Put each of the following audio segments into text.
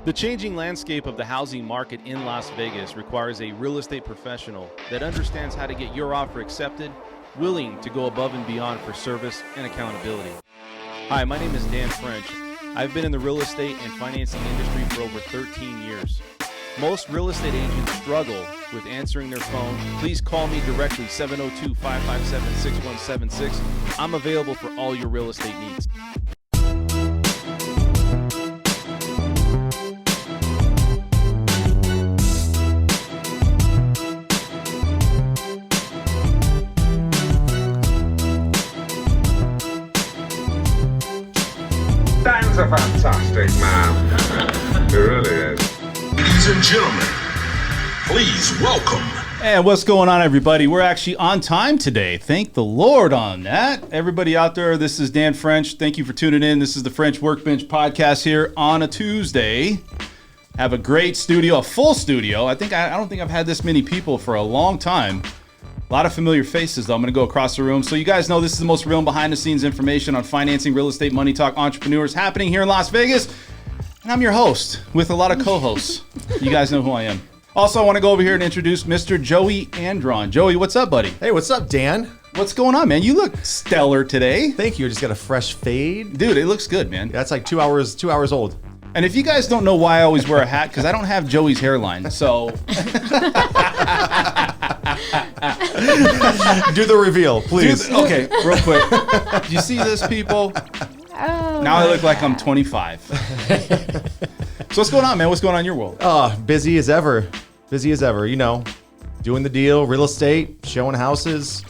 The changing landscape of the housing market in Las Vegas requires a real estate professional that understands how to get your offer accepted, willing to go above and beyond for service and accountability. Hi, my name is Dan French. I've been in the real estate and financing industry for over 13 years. Most real estate agents struggle with answering their phone. Please call me directly, 702-557-6176. I'm available for all your real estate needs. Dan's a fantastic man. He really is. Ladies and gentlemen, please welcome. And what's going on, everybody? We're actually on time today. Thank the Lord on that. Everybody out there, this is Dan French. Thank you for tuning in. This is the French Workbench podcast here on a Tuesday. Have a great studio, a full studio. I don't think I've had this many people for a long time. A lot of familiar faces, though. I'm going to go across the room. So you guys know this is the most real and behind-the-scenes information on financing, real estate, money talk, entrepreneurs happening here in Las Vegas. And I'm your host with a lot of co-hosts. You guys know who I am. Also, I want to go over here and introduce Mr. Joey Andron. Joey, what's up, buddy? Hey, what's up, Dan? What's going on, man? You look stellar today. Thank you. I just got a fresh fade. Dude, it looks good, man. That's like 2 hours old. And if you guys don't know why I always wear a hat, because I don't have Joey's hairline, so... Do the reveal, please. Okay, real quick. Do you see this, people? Oh, now I look like I'm 25. So what's going on, man? What's going on in your world? Busy as ever. Busy as ever. You know, doing the deal, real estate, showing houses,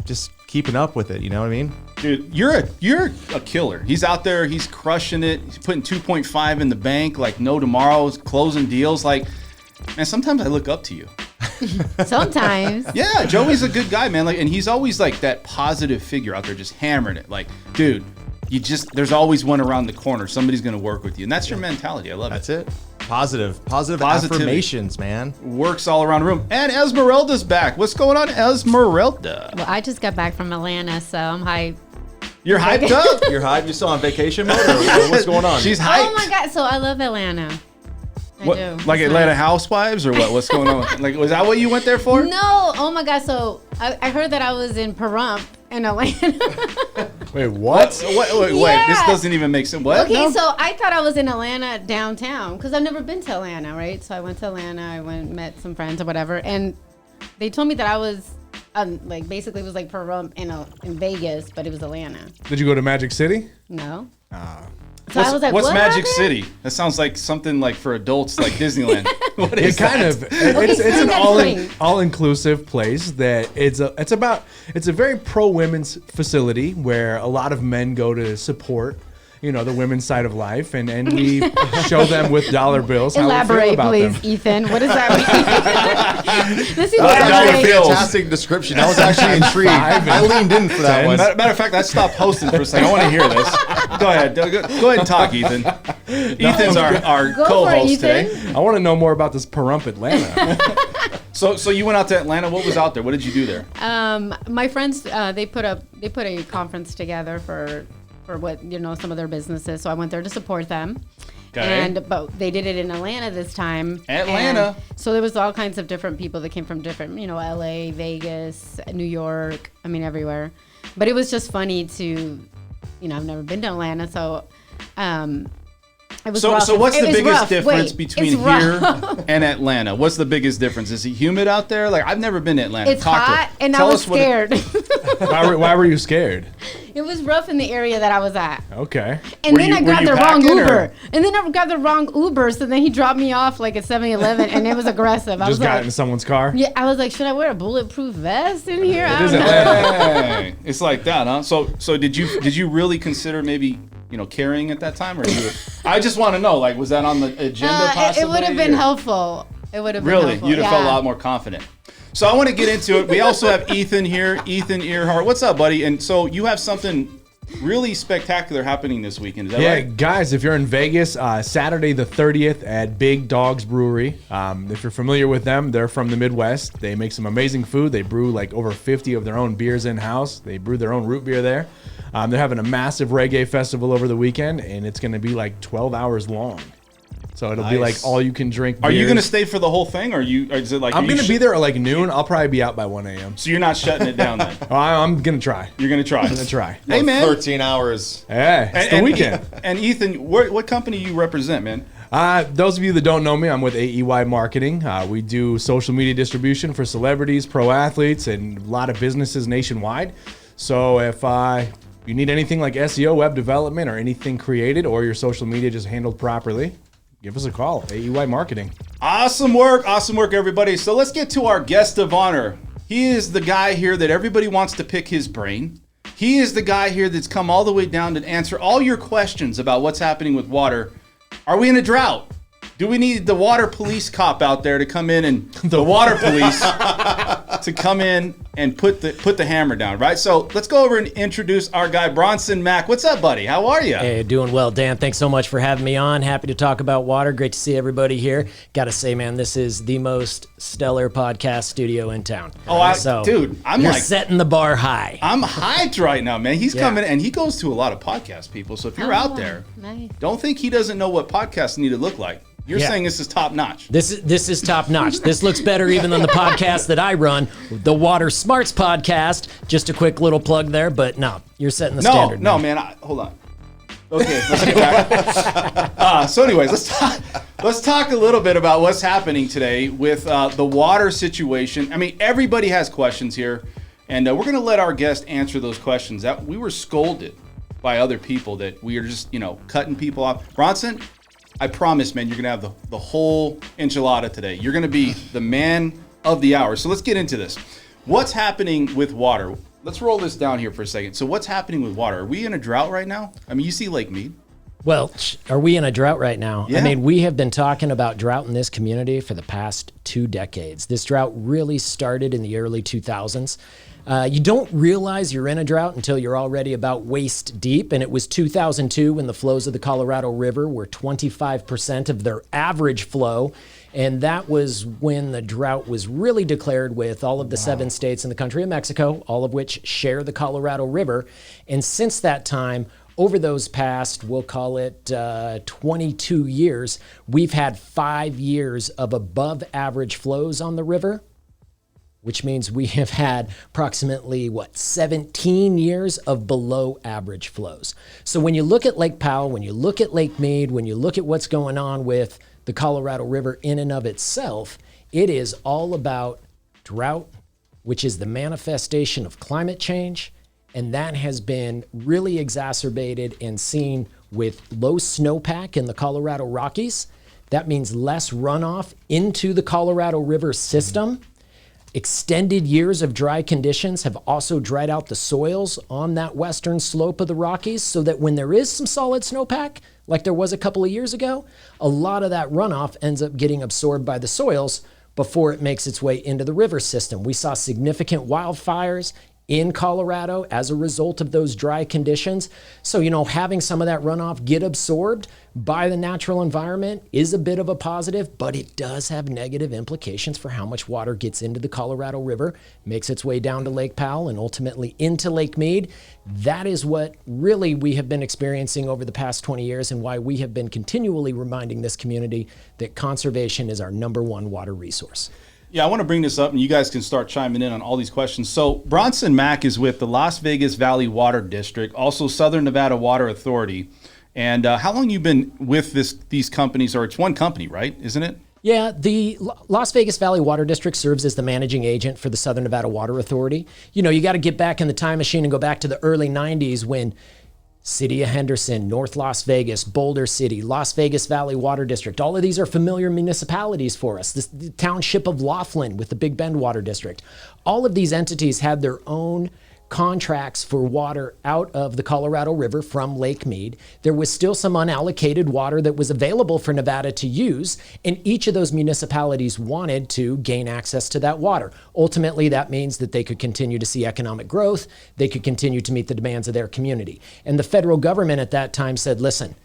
just keeping up with it. You know what I mean? Dude, you're a killer. He's out there. He's crushing it. He's putting 2.5 in the bank like no tomorrow. He's closing deals. Like, man, sometimes I look up to you. Sometimes. Yeah, Joey's a good guy, man. Like, and he's always like that positive figure out there, just hammering it. Like, dude, there's always one around the corner. Somebody's gonna work with you, and that's your mentality. I love it. That's it. Positive affirmations, man. Works all around the room. And Esmeralda's back. What's going on, Esmeralda? Well, I just got back from Atlanta, so I'm hyped. You're hyped up? You're hyped? You still on vacation mode, or what's going on? She's hyped. Oh my God! So I love Atlanta. I do. Like It's Atlanta nice. Housewives or what? What's going on? Like, was that what you went there for? No. Oh my God! So I heard that I was in Pahrump in Atlanta. Wait, what? Wait, Yeah. this doesn't even make sense. What? Okay, No? so I thought I was in Atlanta downtown because I've never been to Atlanta, right? So I went to Atlanta. I went met some friends or whatever, and they told me that I was basically it was like Pahrump in Vegas, but it was Atlanta. Did you go to Magic City? No. So I was like, what's what Magic happened? City? That sounds like something like for adults, like Disneyland. What is Kind that? of. It's an explain. all-inclusive place that it's a very pro-women's facility where a lot of men go to support, you know, the women's side of life, and we show them with dollar bills how we feel Elaborate, about please, them. Ethan. What does that mean? This is That dollar was a bills. fantastic description. I was actually intrigued. I leaned in for that one. Matter of fact, I stopped hosting for a second. I want to hear this. Go ahead. Go ahead and talk, Ethan. Ethan's our Go for it, co-host Ethan. today. I want to know more about this Pahrump Atlanta. So you went out to Atlanta. What was out there? What did you do there? My friends, they put a conference together for what, you know, some of their businesses. So I went there to support them. Okay. But they did it in Atlanta this time. Atlanta. And so there was all kinds of different people that came from different, you know, LA, Vegas, New York, I mean, everywhere. But it was just funny to, you know, I've never been to Atlanta, so it was rough. So what's It the was biggest rough. difference Wait, between it's here rough. and Atlanta? What's the biggest difference? Is it humid out there? Like, I've never been to Atlanta. It's Talk to- hot, and I tell was us what it- scared. Why were you scared? It was rough in the area that I was at. Okay. And Were then you- I were got you the wrong packing, or- Uber. And then I got the wrong Uber. So then he dropped me off like at 7-Eleven, and it was aggressive. I was Just got like, in someone's car? yeah, I was like, should I wear a bulletproof vest in here? I is don't know. Hey, it's like that, huh? So did you really consider maybe, you know, carrying at that time, or I just want to know, like, was that on the agenda possibly? It would have been or- helpful. It would have been Really, helpful. you'd have felt a Yeah. lot more confident. So I want to get into it. We also have Ethan here, Ethan Earhart. What's up, buddy? And so you have something really spectacular happening this weekend. Is that Yeah, right? guys, if you're in Vegas, Saturday the 30th at Big Dogs Brewery. If you're familiar with them, they're from the Midwest. They make some amazing food. They brew like over 50 of their own beers in-house. They brew their own root beer there. They're having a massive reggae festival over the weekend, and it's going to be like 12 hours long. So it'll be like all you can drink. Are you beers. going to stay for the whole thing, or is it like I'm going to be there at like noon. I'll probably be out by 1 a.m. So you're not shutting it down then? I'm going to try. You're going to try. I'm going to try. Hey man, 13 hours. Hey, it's the weekend. And Ethan, what company you represent, man? Those of you that don't know me, I'm with AEY Marketing. We do social media distribution for celebrities, pro athletes, and a lot of businesses nationwide. So if you need anything like SEO, web development, or anything created, or your social media just handled properly, give us a call. AEY Marketing. Awesome work, everybody. So let's get to our guest of honor. He is the guy here that everybody wants to pick his brain. He is the guy here that's come all the way down to answer all your questions about what's happening with water. Are we in a drought? Do we need the water police cop out there to come in and the water police to come in and put the hammer down, right? So let's go over and introduce our guy, Bronson Mack. What's up, buddy? How are you? Hey, doing well, Dan. Thanks so much for having me on. Happy to talk about water. Great to see everybody here. Got to say, man, this is the most stellar podcast studio in town. Oh, dude, you're setting the bar high. I'm hyped right now, man. He's coming, and he goes to a lot of podcast people. So if you're out there, nice. don't think he doesn't know what podcasts need to look like. You're saying this is top notch. This is top notch. This looks better even than the podcast that I run, the Water Smarts podcast. Just a quick little plug there, but no, you're setting the standard. No, man. Hold on. Okay, let's get back. So, anyways, let's talk a little bit about what's happening today with the water situation. I mean, everybody has questions here, and we're going to let our guest answer those questions. That we were scolded by other people that we are just cutting people off. Bronson, I promise, man, you're going to have the whole enchilada today. You're going to be the man of the hour. So let's get into this. What's happening with water? Let's roll this down here for a second. So what's happening with water? Are we in a drought right now? I mean, you see Lake Mead. Well, are we in a drought right now? Yeah. I mean, we have been talking about drought in this community for the past 2 decades. This drought really started in the early 2000s. You don't realize you're in a drought until you're already about waist deep. And it was 2002 when the flows of the Colorado River were 25% of their average flow. And that was when the drought was really declared with all of the 7 states in the country of Mexico, all of which share the Colorado River. And since that time, over those past, we'll call it 22 years, we've had 5 years of above average flows on the river, which means we have had approximately, 17 years of below average flows. So when you look at Lake Powell, when you look at Lake Mead, when you look at what's going on with the Colorado River in and of itself, it is all about drought, which is the manifestation of climate change. And that has been really exacerbated and seen with low snowpack in the Colorado Rockies. That means less runoff into the Colorado River system. Extended years of dry conditions have also dried out the soils on that western slope of the Rockies, so that when there is some solid snowpack, like there was a couple of years ago, a lot of that runoff ends up getting absorbed by the soils before it makes its way into the river system. We saw significant wildfires in Colorado as a result of those dry conditions. So, having some of that runoff get absorbed by the natural environment is a bit of a positive, but it does have negative implications for how much water gets into the Colorado River, makes its way down to Lake Powell, and ultimately into Lake Mead. That is what really we have been experiencing over the past 20 years, and why we have been continually reminding this community that conservation is our #1 water resource. Yeah, I want to bring this up, and you guys can start chiming in on all these questions. So Bronson Mack is with the Las Vegas Valley Water District, also Southern Nevada Water Authority. And how long you been with these companies? Or it's one company, right? Isn't it? Yeah, the Las Vegas Valley Water District serves as the managing agent for the Southern Nevada Water Authority. You got to get back in the time machine and go back to the early 90s when City of Henderson, North Las Vegas, Boulder City, Las Vegas Valley Water District. All of these are familiar municipalities for us. The township of Laughlin with the Big Bend Water District. All of these entities had their own contracts for water out of the Colorado River from Lake Mead. There was still some unallocated water that was available for Nevada to use, and each of those municipalities wanted to gain access to that water. Ultimately, that means that they could continue to see economic growth, they could continue to meet the demands of their community. And the federal government at that time said, listen,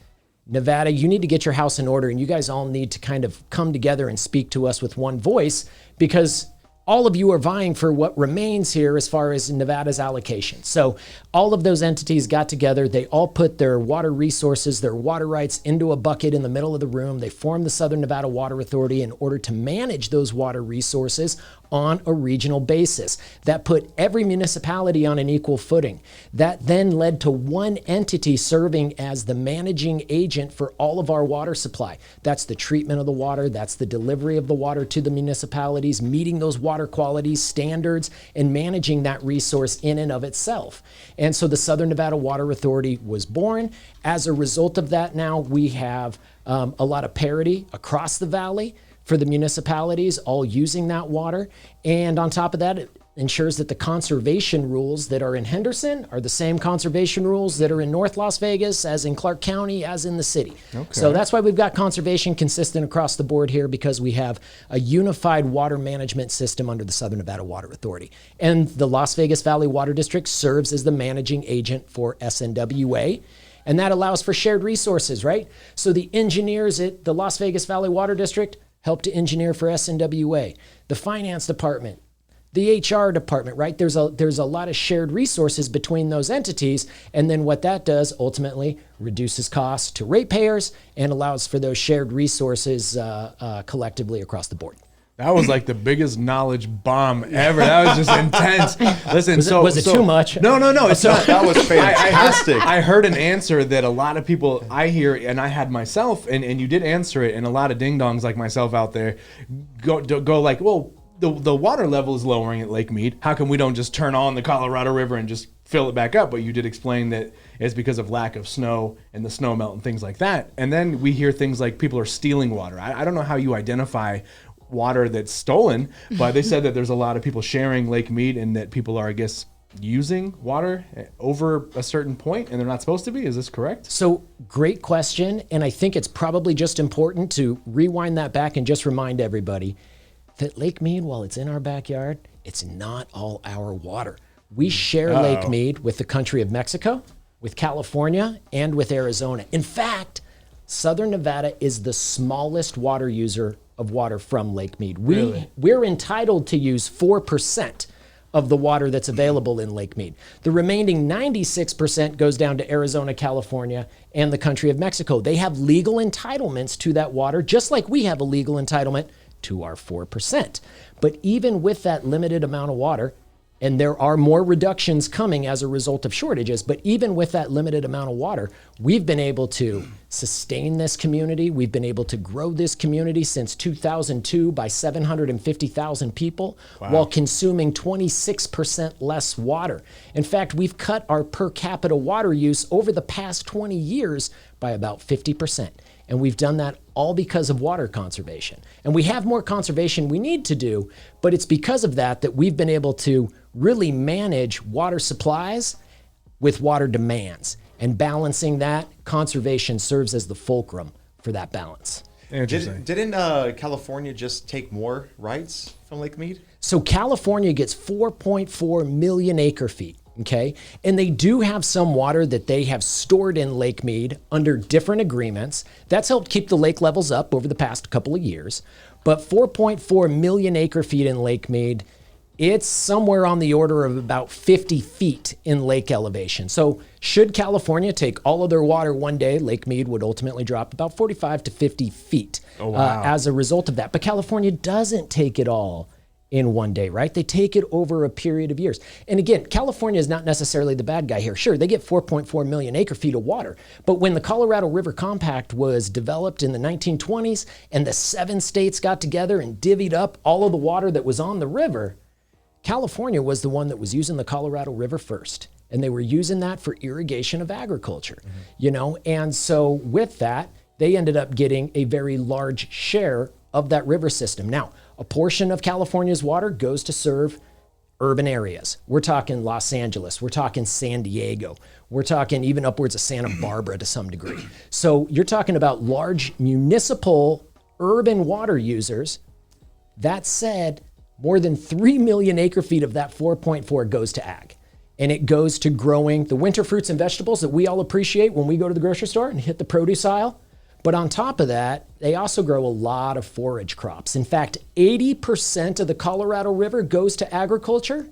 Nevada, you need to get your house in order, and you guys all need to kind of come together and speak to us with one voice, because all of you are vying for what remains here as far as Nevada's allocation. So all of those entities got together. They all put their water resources, their water rights into a bucket in the middle of the room. They formed the Southern Nevada Water Authority in order to manage those water resources on a regional basis. That put every municipality on an equal footing. That then led to one entity serving as the managing agent for all of our water supply. That's the treatment of the water, that's the delivery of the water to the municipalities, meeting those water quality standards, and managing that resource in and of itself. And so the Southern Nevada Water Authority was born. As a result of that, now we have a lot of parity across the valley for the municipalities all using that water. And on top of that, it ensures that the conservation rules that are in Henderson are the same conservation rules that are in North Las Vegas, as in Clark County, as in the city. Okay. So that's why we've got conservation consistent across the board here, because we have a unified water management system under the Southern Nevada Water Authority. And the Las Vegas Valley Water District serves as the managing agent for SNWA. And that allows for shared resources, right? So the engineers at the Las Vegas Valley Water District help to engineer for SNWA. The finance department, the HR department, right? There's a lot of shared resources between those entities, and then what that does ultimately reduces costs to ratepayers and allows for those shared resources collectively across the board. That was like the biggest knowledge bomb ever. That was just intense. Listen, was it too much? No, it's not. That was fantastic. I heard an answer that a lot of people I hear, and I had myself, and you did answer it, and a lot of ding-dongs like myself out there go like, well, the water level is lowering at Lake Mead. How come we don't just turn on the Colorado River and just fill it back up? But you did explain that it's because of lack of snow and the snow melt and things like that. And then we hear things like people are stealing water. I don't know how you identify water that's stolen, but they said that there's a lot of people sharing Lake Mead and that people are, I guess, using water over a certain point and they're not supposed to be. Is this correct? So great question. And I think it's probably just important to rewind that back and just remind everybody that Lake Mead, while it's in our backyard, it's not all our water. We share Lake Mead with the country of Mexico, with California, and with Arizona. In fact, Southern Nevada is the smallest water user of water from Lake Mead. We're entitled to use 4% of the water that's available in Lake Mead. The remaining 96% goes down to Arizona, California, and the country of Mexico. They have legal entitlements to that water, just like we have a legal entitlement to our 4%. But even with that limited amount of water, and there are more reductions coming as a result of shortages, but even with that limited amount of water, we've been able to sustain this community. We've been able to grow this community since 2002 by 750,000 people, while consuming 26% less water. In fact, we've cut our per capita water use over the past 20 years by about 50%. And we've done that all because of water conservation. And we have more conservation we need to do, but it's because of that we've been able to really manage water supplies with water demands. And balancing that, conservation serves as the fulcrum for that balance. Didn't California just take more rights from Lake Mead? So California gets 4.4 million acre feet. Okay. And they do have some water that they have stored in Lake Mead under different agreements. That's helped keep the lake levels up over the past couple of years. But 4.4 million acre feet in Lake Mead, it's somewhere on the order of about 50 feet in lake elevation. So should California take all of their water one day, Lake Mead would ultimately drop about 45 to 50 feet as a result of that. But California doesn't take it all in one day, right? They take it over a period of years. And again, California is not necessarily the bad guy here. Sure, they get 4.4 million acre feet of water, but when the Colorado River Compact was developed in the 1920s and the 7 states got together and divvied up all of the water that was on the river, California was the one that was using the Colorado River first. And they were using that for irrigation of agriculture, you know? And so with that, they ended up getting a very large share of that river system. Now, a portion of California's water goes to serve urban areas. We're talking Los Angeles, we're talking San Diego, we're talking even upwards of Santa Barbara to some degree. So you're talking about large municipal urban water users. That said, more than 3 million acre feet of that 4.4 goes to ag. And it goes to growing the winter fruits and vegetables that we all appreciate when we go to the grocery store and hit the produce aisle. But on top of that, they also grow a lot of forage crops. In fact, 80% of the Colorado River goes to agriculture,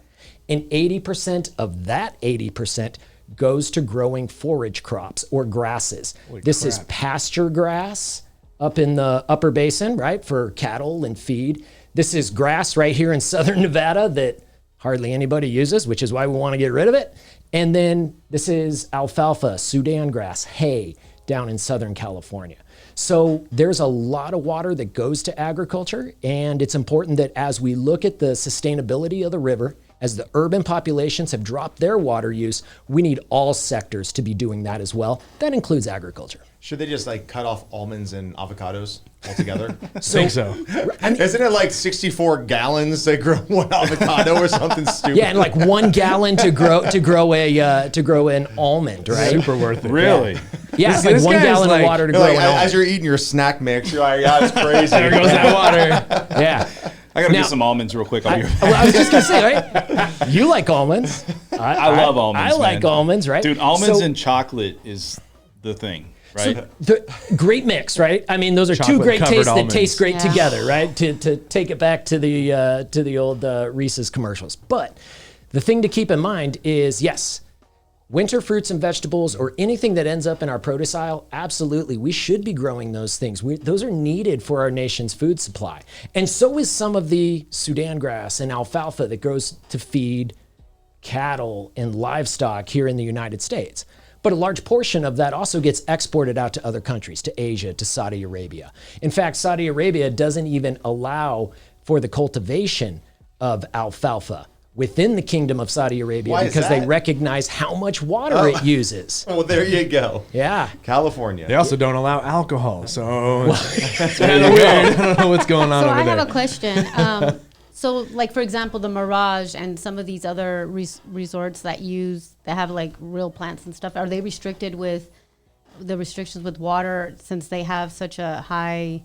and 80% of that 80% goes to growing forage crops or grasses. This is pasture grass up in the upper basin, right, for cattle and feed. This is grass right here in southern Nevada that hardly anybody uses, which is why we want to get rid of it. And then this is alfalfa, Sudan grass, hay down in Southern California. So there's a lot of water that goes to agriculture, and it's important that as we look at the sustainability of the river, as the urban populations have dropped their water use, we need all sectors to be doing that as well. That includes agriculture. Should they just like cut off almonds and avocados altogether? I think so. Isn't it like 64 gallons they grow one avocado or something stupid? Yeah, and like 1 gallon to grow an almond, right? Super worth it. Really? Yeah, it's This like 1 guy's gallon like- of water to You're grow like, an almond. as you're eating your snack mix, you're like, yeah, it's crazy. There goes that water. Yeah. I gotta Now- get some almonds real quick. I'll be right back. Well, I was just gonna say, right? You like almonds. I love almonds. I like man. almonds, right? Dude, almonds So- and chocolate is the thing, right? The great mix, right? I mean, those are two Chocolate great covered tastes that almonds. taste great Yeah. together, right? To take it back to the old Reese's commercials. But the thing to keep in mind is, yes, winter fruits and vegetables or anything that ends up in our produce aisle, absolutely, we should be growing those things. Those are needed for our nation's food supply. And so is some of the Sudan grass and alfalfa that grows to feed cattle and livestock here in the United States. But a large portion of that also gets exported out to other countries, to Asia, to Saudi Arabia. In fact, Saudi Arabia doesn't even allow for the cultivation of alfalfa within the Kingdom of Saudi Arabia Why is because they that? recognize how much water it uses. Well, there you go. Yeah. California. They also don't allow alcohol, so it's kind of weird. I don't know what's going on So over I there. have a question. So, like for example, the Mirage and some of these other resorts that have like real plants and stuff, are they restricted with the restrictions with water since they have such a high,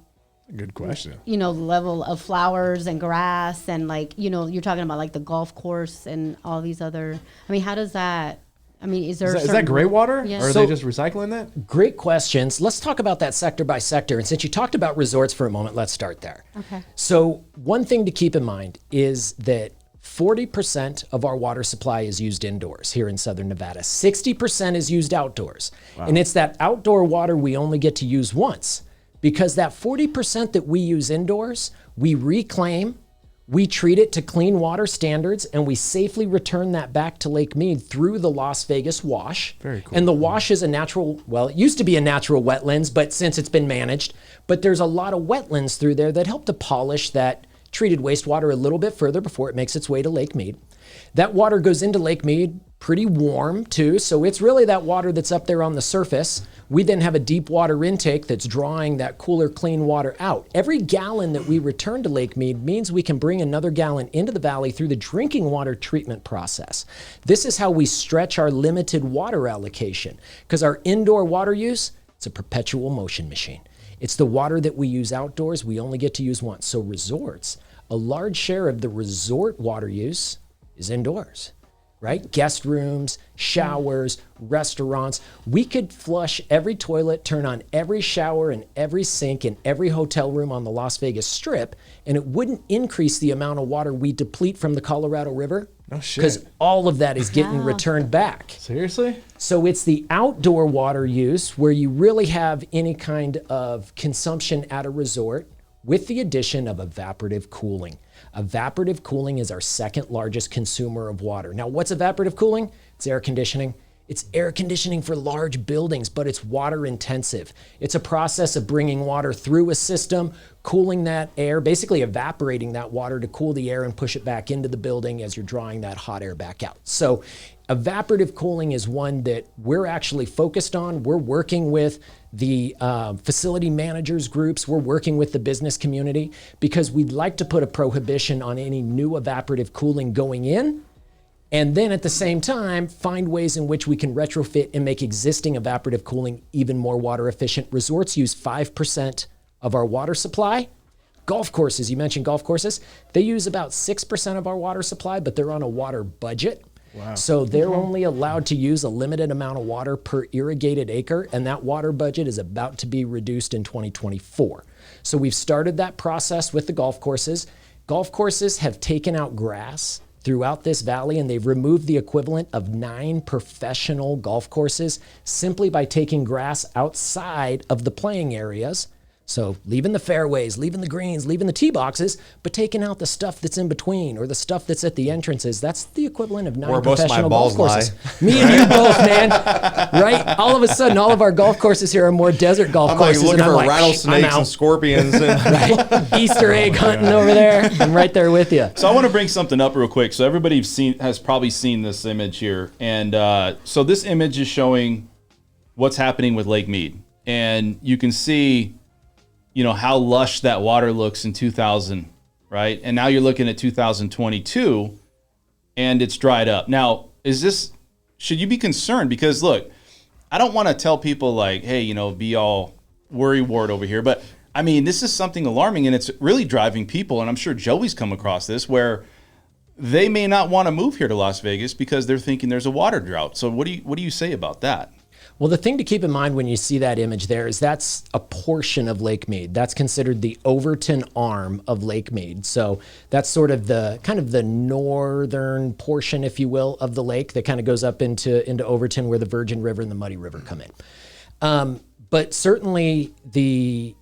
Good question. level of flowers and grass and like you're talking about like the golf course and all these other. I mean, how does that? I mean, is there Is that certain- gray water? Yeah. Or are So- they just recycling that? Great questions. Let's talk about that sector by sector. And since you talked about resorts for a moment, let's start there. Okay. So one thing to keep in mind is that 40% of our water supply is used indoors here in Southern Nevada. 60% is used outdoors. And it's that outdoor water we only get to use once because that 40% that we use indoors, we reclaim, we treat it to clean water standards, and we safely return that back to Lake Mead through the Las Vegas wash. Very cool. And the wash is a natural, well, it used to be a natural wetlands, but since it's been managed, but there's a lot of wetlands through there that help to polish that treated wastewater a little bit further before it makes its way to Lake Mead. That water goes into Lake Mead pretty warm too, so it's really that water that's up there on the surface. We then have a deep water intake that's drawing that cooler, clean water out. Every gallon that we return to Lake Mead means we can bring another gallon into the valley through the drinking water treatment process. This is how we stretch our limited water allocation, because our indoor water use, it's a perpetual motion machine. It's the water that we use outdoors, we only get to use once. So resorts, a large share of the resort water use is indoors, right? Guest rooms, showers, restaurants. We could flush every toilet, turn on every shower and every sink in every hotel room on the Las Vegas Strip, and it wouldn't increase the amount of water we deplete from the Colorado River. No shit. Because all of that is getting returned back. Seriously? So it's the outdoor water use where you really have any kind of consumption at a resort with the addition of evaporative cooling. Evaporative cooling is our second largest consumer of water. Now, what's evaporative cooling? It's air conditioning. It's air conditioning for large buildings, but it's water intensive. It's a process of bringing water through a system, cooling that air, basically evaporating that water to cool the air and push it back into the building as you're drawing that hot air back out. So evaporative cooling is one that we're actually focused on. We're working with the facility managers groups. We're working with the business community because we'd like to put a prohibition on any new evaporative cooling going in. And then at the same time, find ways in which we can retrofit and make existing evaporative cooling even more water efficient. Resorts use 5% of our water supply. Golf courses, you mentioned golf courses, they use about 6% of our water supply, but they're on a water budget. So they're only allowed to use a limited amount of water per irrigated acre, and that water budget is about to be reduced in 2024. So we've started that process with the golf courses. Golf courses have taken out grass throughout this valley, and they've removed the equivalent of 9 professional golf courses simply by taking grass outside of the playing areas. So leaving the fairways, leaving the greens, leaving the tee boxes, but taking out the stuff that's in between or the stuff that's at the entrances. That's the equivalent of 9 Where most of my professional golf balls courses. lie. Me and you both, man. Right? All of a sudden, all of our golf courses here are more desert golf I'm like courses. looking and I'm for like, rattlesnakes I'm out. and scorpions. And Right? Easter egg hunting over there. I'm right there with you. So I want to bring something up real quick. So everybody has probably seen this image here, and so this image is showing what's happening with Lake Mead, and you can see, how lush that water looks in 2000, right? And now you're looking at 2022, and it's dried up. Now, should you be concerned? Because look, I don't want to tell people like, hey, be all worrywart over here, but I mean, this is something alarming, and it's really driving people, and I'm sure Joey's come across this, where they may not want to move here to Las Vegas because they're thinking there's a water drought. So what do you say about that? Well, the thing to keep in mind when you see that image there is that's a portion of Lake Mead. That's considered the Overton arm of Lake Mead. So that's sort of the northern portion, if you will, of the lake that kind of goes up into Overton, where the Virgin River and the Muddy River come in. But certainly the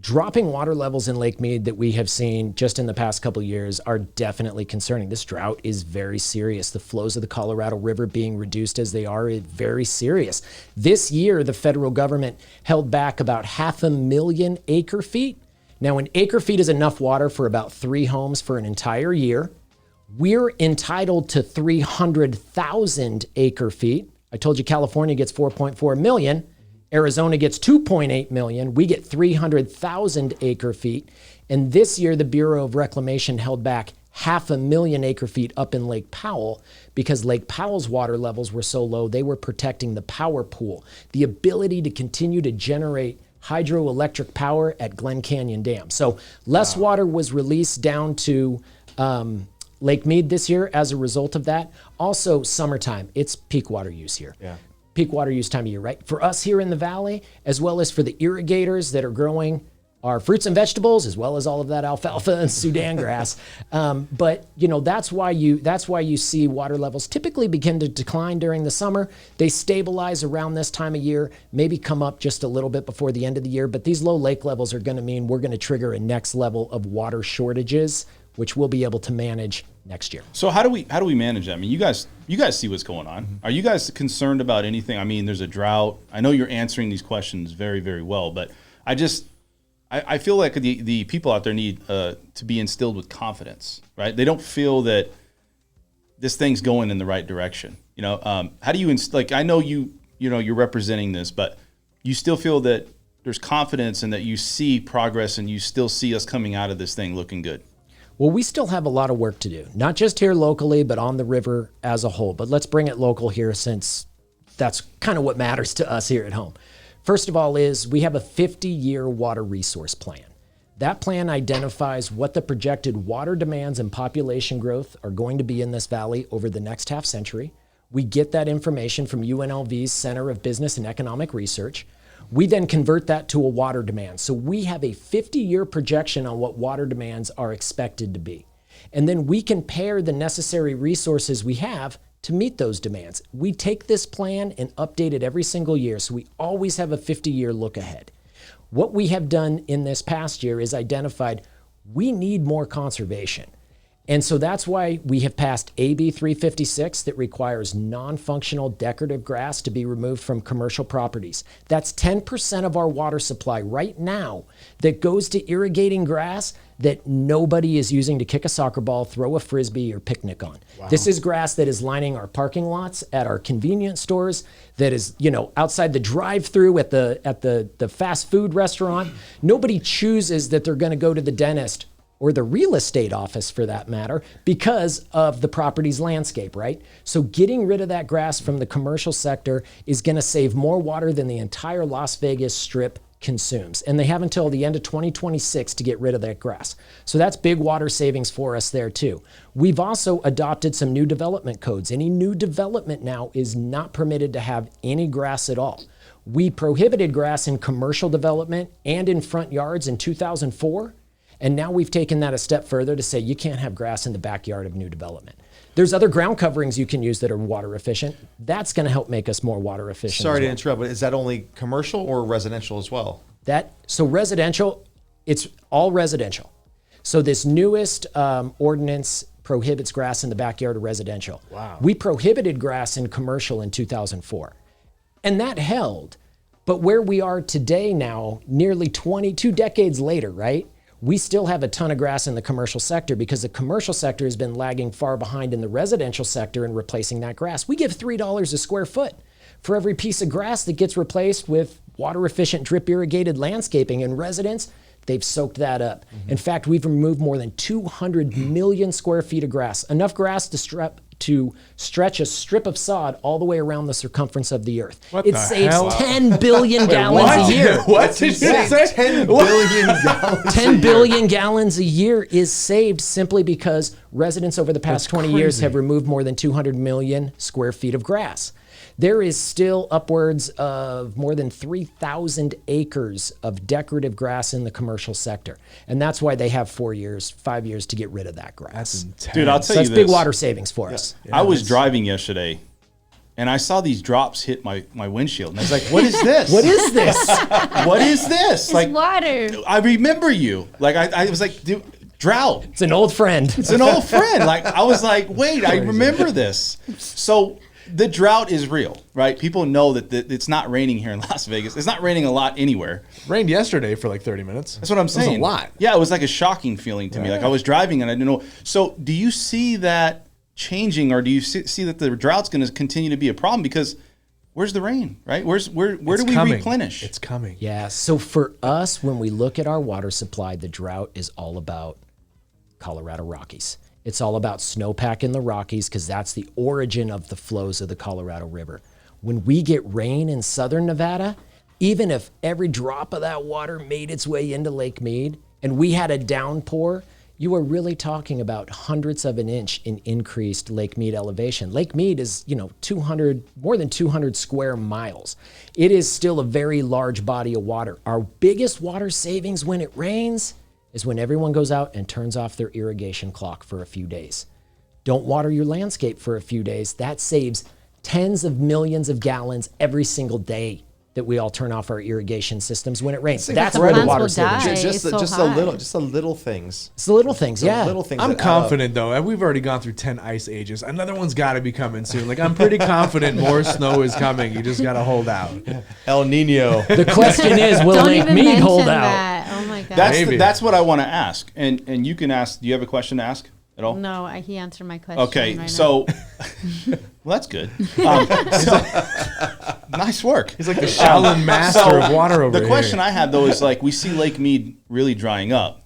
dropping water levels in Lake Mead that we have seen just in the past couple of years are definitely concerning. This drought is very serious. The flows of the Colorado River being reduced as they are is very serious. This year, the federal government held back about 500,000 acre feet. Now, an acre feet is enough water for about 3 homes for an entire year. We're entitled to 300,000 acre feet. I told you California gets 4.4 million. Arizona gets 2.8 million. We get 300,000 acre feet. And this year, the Bureau of Reclamation held back 500,000 acre feet up in Lake Powell because Lake Powell's water levels were so low, they were protecting the power pool, the ability to continue to generate hydroelectric power at Glen Canyon Dam. So less water was released down to Lake Mead this year as a result of that. Also, summertime, it's peak water use here. Yeah. Peak water use time of year, right? For us here in the valley, as well as for the irrigators that are growing our fruits and vegetables, as well as all of that alfalfa and Sudan grass. But that's why you see water levels typically begin to decline during the summer. They stabilize around this time of year, maybe come up just a little bit before the end of the year. But these low lake levels are going to mean we're going to trigger a next level of water shortages, which we'll be able to manage next year. So how do we manage that? I mean, you guys see what's going on. Mm-hmm. Are you guys concerned about anything? I mean, there's a drought. I know you're answering these questions very, very well, but I feel like the people out there need to be instilled with confidence, right? They don't feel that this thing's going in the right direction. How do you I know you're representing this, but you still feel that there's confidence and that you see progress and you still see us coming out of this thing looking good. Well, we still have a lot of work to do, not just here locally, but on the river as a whole. But let's bring it local here, since that's kind of what matters to us here at home. First of all is we have a 50-year water resource plan. That plan identifies what the projected water demands and population growth are going to be in this valley over the next half century. We get that information from UNLV's Center of Business and Economic Research. We then convert that to a water demand. So we have a 50-year projection on what water demands are expected to be. And then we can pair the necessary resources we have to meet those demands. We take this plan and update it every single year, so we always have a 50-year look ahead. What we have done in this past year is identified we need more conservation. And so that's why we have passed AB 356 that requires non-functional decorative grass to be removed from commercial properties. That's 10% of our water supply right now that goes to irrigating grass that nobody is using to kick a soccer ball, throw a frisbee, or picnic on. Wow. This is grass that is lining our parking lots at our convenience stores, that is, outside the drive-through at the fast food restaurant. Nobody chooses that they're going to go to the dentist or the real estate office for that matter, because of the property's landscape, right? So getting rid of that grass from the commercial sector is gonna save more water than the entire Las Vegas Strip consumes. And they have until the end of 2026 to get rid of that grass. So that's big water savings for us there too. We've also adopted some new development codes. Any new development now is not permitted to have any grass at all. We prohibited grass in commercial development and in front yards in 2004. And now we've taken that a step further to say you can't have grass in the backyard of new development. There's other ground coverings you can use that are water efficient. That's going to help make us more water efficient. Sorry to interrupt, but is that only commercial or residential as well? So residential, it's all residential. So this newest ordinance prohibits grass in the backyard of residential. Wow. We prohibited grass in commercial in 2004. And that held. But where we are today now, nearly 22 decades later, right? We still have a ton of grass in the commercial sector because the commercial sector has been lagging far behind in the residential sector in replacing that grass. We give $3 a square foot for every piece of grass that gets replaced with water efficient drip irrigated landscaping. And residents, they've soaked that up. In fact, we've removed more than 200 million square feet of grass, enough grass to stretch a strip of sod all the way around the circumference of the earth. What It the saves hell? 10 billion gallons a year. What did you say? 10 billion gallons. 10 billion gallons a year is saved simply because residents over the past 20 years crazy. have removed more than 200 million square feet of grass. There is still upwards of more than 3,000 acres of decorative grass in the commercial sector. And that's why they have 5 years to get rid of that grass. That's intense. Dude, I'll tell So you that's this. big water savings for us. I was driving yesterday, and I saw these drops hit my windshield, and I was like, "What is this? What is this? What is this?" It's Like, water. I remember you. Like, I was like, "Dude, drought. It's an old friend. It's an old friend." Like, I was like, "Wait, I remember this." So the drought is real, right? People know that it's not raining here in Las Vegas. It's not raining a lot anywhere. Rained yesterday for like 30 minutes. That's what I'm saying. It was a lot. Yeah, it was like a shocking feeling to me. Like I was driving and I didn't know. So do you see that changing, or do you see that the drought's going to continue to be a problem? Because where's the rain, right? Where do we replenish? It's coming. Yeah. So for us, when we look at our water supply, the drought is all about Colorado Rockies. It's all about snowpack in the Rockies because that's the origin of the flows of the Colorado River. When we get rain in southern Nevada, even if every drop of that water made its way into Lake Mead and we had a downpour, you are really talking about hundredths of an inch in increased Lake Mead elevation. Lake Mead is, more than 200 square miles. It is still a very large body of water. Our biggest water savings when it rains is when everyone goes out and turns off their irrigation clock for a few days. Don't water your landscape for a few days. That saves tens of millions of gallons every single day that we all turn off our irrigation systems when it rains. That's where the plants water will savings die. is. Just It's so the little things. It's the little things, The yeah. little things. I'm that add up. confident though, and we've already gone through 10 ice ages. Another one's got to be coming soon. Like I'm pretty confident more snow is coming. You just got to hold out. El Nino. The question is, will Don't Lake even Mead mention hold out? that. Oh my god. Maybe. That's what I want to ask. And you can ask. Do you have a question to ask at all? No, he answered my question. Okay, right so well, that's good. Nice work. He's like the Shaolin master of water over The question here. I had though is like we see Lake Mead really drying up.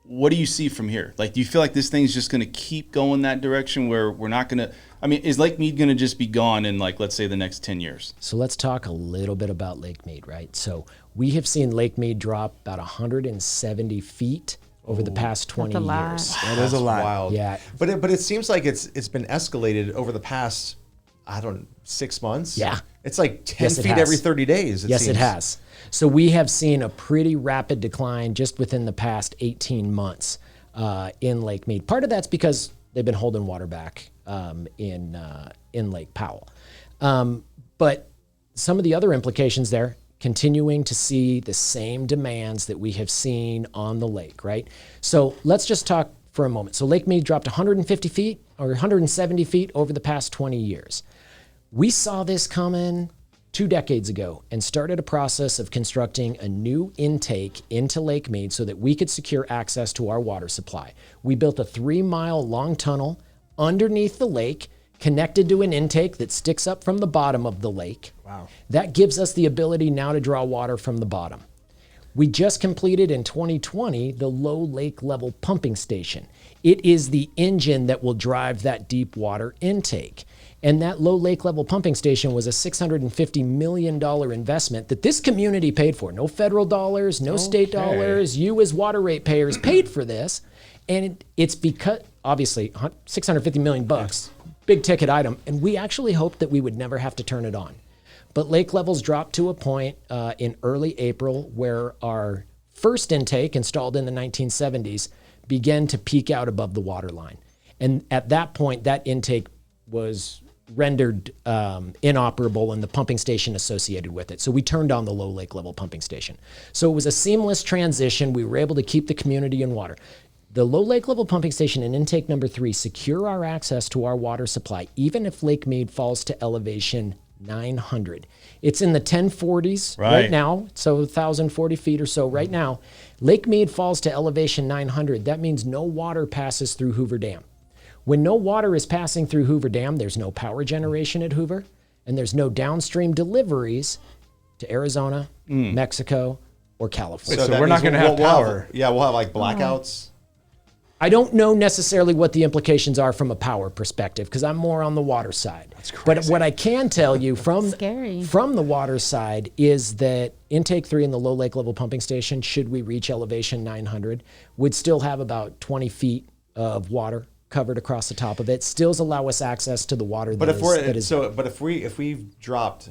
What do you see from here? Like, do you feel like this thing's just going to keep going that direction where we're not going to? I mean, is Lake Mead going to just be gone in like let's say the next 10 years? So let's talk a little bit about Lake Mead, right? So we have seen Lake Mead drop about 170 feet over the past 20 That's a lot. years. That is a lot. Wild. Yeah. But it seems like it's been escalated over the past 6 months. Yeah. It's like 10 Yes, it feet has. every 30 days. Yes, seems. it has. So we have seen a pretty rapid decline just within the past 18 months in Lake Mead. Part of that's because they've been holding water back in Lake Powell. But some of the other implications there, continuing to see the same demands that we have seen on the lake, right? So let's just talk for a moment. So Lake Mead dropped 150 feet or 170 feet over the past 20 years. We saw this coming 2 decades ago and started a process of constructing a new intake into Lake Mead so that we could secure access to our water supply. We built a 3-mile long tunnel underneath the lake, connected to an intake that sticks up from the bottom of the lake. Wow. That gives us the ability now to draw water from the bottom. We just completed in 2020 the low lake level pumping station. It is the engine that will drive that deep water intake. And that low lake level pumping station was a $650 million investment that this community paid for. No federal dollars, no state dollars. You as water rate payers paid for this. And it's because, obviously, $650 million bucks, big ticket item. And we actually hoped that we would never have to turn it on. But lake levels dropped to a point in early April where our first intake, installed in the 1970s, began to peak out above the water line. And at that point, that intake was rendered inoperable and the pumping station associated with it. So we turned on the low lake level pumping station. So it was a seamless transition. We were able to keep the community in water. The low lake level pumping station and intake number 3 secure our access to our water supply, even if Lake Mead falls to elevation 900. It's in the 1040s right now, so 1,040 feet or so right now. Lake Mead falls to elevation 900. That means no water passes through Hoover Dam. When no water is passing through Hoover Dam, there's no power generation at Hoover, and there's no downstream deliveries to Arizona, Mexico, or California. So we're not going to have power. We'll have like blackouts. I don't know necessarily what the implications are from a power perspective because I'm more on the water side. That's crazy. But what I can tell you from Scary. from the water side is that intake 3 in the low lake level pumping station, should we reach elevation 900, would still have about 20 feet of water covered across the top of it. Still allow us access to the water. But if we dropped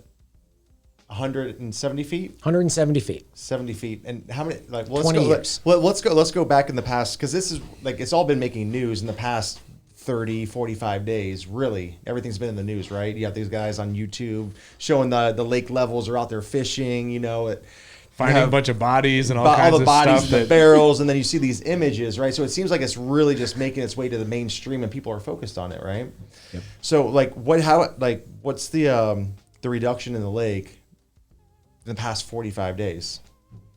170 feet, 170 feet, 70 feet, and how many? Like, 20 years. Let's go back in the past because this is like it's all been making news in the past 30, 45 days. Really, everything's been in the news, right? You have these guys on YouTube showing the lake levels are out there fishing. Finding a bunch of bodies and all the of bodies, stuff. the barrels, and then you see these images, right? So it seems like it's really just making its way to the mainstream, and people are focused on it, right? Yep. So what's the reduction in the lake in the past 45 days,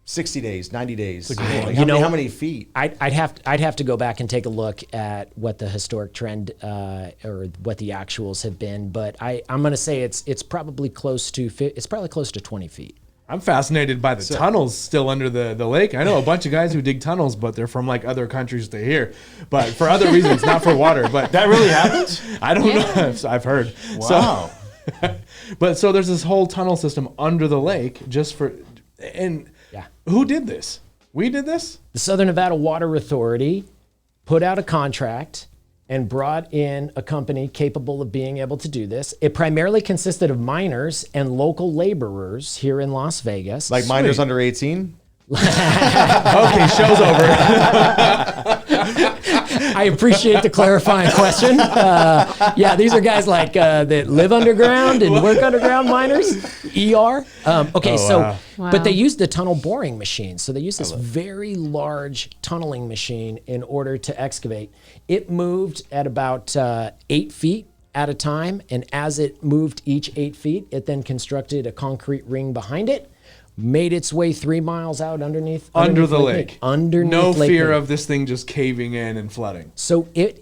60 days, 90 days? How many feet? I'd have to go back and take a look at what the historic trend or what the actuals have been, but I'm going to say it's probably close to 20 feet. I'm fascinated by the tunnels still under the lake. I know a bunch of guys who dig tunnels, but they're from like other countries to here, but for other reasons, not for water. But That really happens? I don't know. I've heard. Wow. So there's this whole tunnel system under the lake who did this? We did this? The Southern Nevada Water Authority put out a contract and brought in a company capable of being able to do this. It primarily consisted of miners and local laborers here in Las Vegas. Like minors under 18? Okay, show's over. I appreciate the clarifying question. These are guys like that live underground and work underground, miners, ER. But they used the tunnel boring machine. So they used this very large tunneling machine in order to excavate. It moved at about 8 feet at a time. And as it moved each 8 feet, it then constructed a concrete ring behind it, made its way 3 miles out underneath the lake. Mead. Underneath no Lake fear Mead. of this thing just caving in and flooding. So it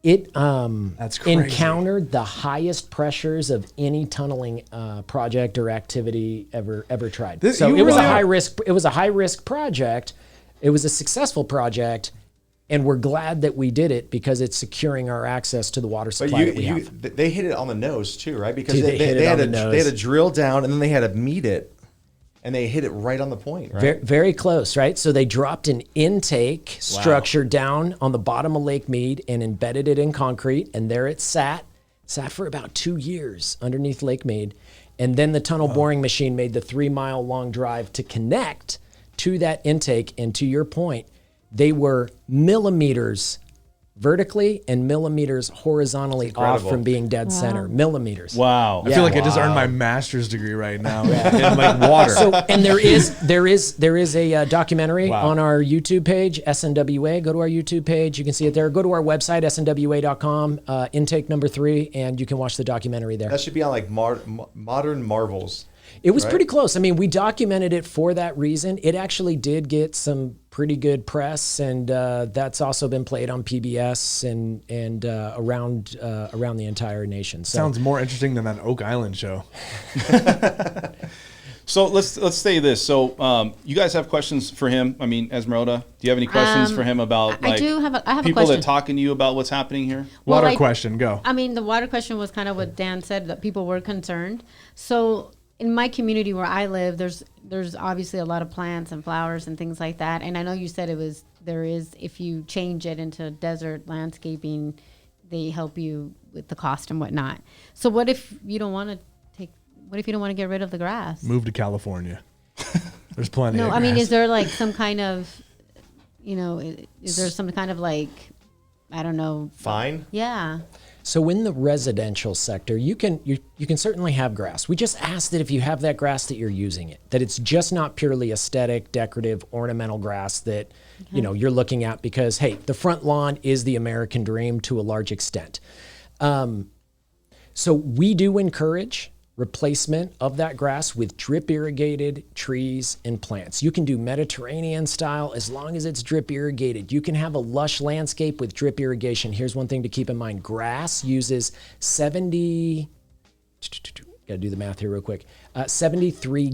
That's crazy. encountered the highest pressures of any tunneling project or activity ever tried. It was a high risk. It was a high risk project. It was a successful project, and we're glad that we did it because it's securing our access to the water supply that we have. They hit it on the nose too, right? Because Dude, they had to drill down and then they had to meet it. And they hit it right on the point, right? Very, very close, right? So they dropped an intake structure down on the bottom of Lake Mead and embedded it in concrete. And there it sat for about 2 years underneath Lake Mead. And then the tunnel boring machine made the 3 mile long drive to connect to that intake. And to your point, they were millimeters vertically and millimeters horizontally off from being dead center. Millimeters. Wow. I feel like I just earned my master's degree right now in like water. So, and there is a documentary on our YouTube page, SNWA. Go to our YouTube page. You can see it there. Go to our website, snwa.com, intake number 3, and you can watch the documentary there. That should be on like Modern Marvels. It was pretty close. I mean, we documented it for that reason. It actually did get some pretty good press, and that's also been played on PBS and around the entire nation. So, Sounds more interesting than that Oak Island show. So let's say this. So you guys have questions for him? I mean, Esmeralda, do you have any questions for him about I have a people question. that talking to you about what's happening here? Well, Water question, go. I mean, the water question was kind of what Dan said, that people were concerned. So in my community where I live, there's obviously a lot of plants and flowers and things like that. And I know you said there is, if you change it into desert landscaping, they help you with the cost and whatnot. So what if you don't want to get rid of the grass? Move to California. There's plenty. No, of I mean, grass. is there like some kind of, is there some kind of like, I don't know. Fine. Yeah. So in the residential sector, you can certainly have grass. We just ask that if you have that grass that you're using it, that it's just not purely aesthetic, decorative, ornamental grass that you're looking at because, hey, the front lawn is the American dream to a large extent. So we do encourage replacement of that grass with drip irrigated trees and plants. You can do Mediterranean style as long as it's drip irrigated. You can have a lush landscape with drip irrigation. Here's one thing to keep in mind. Grass uses 73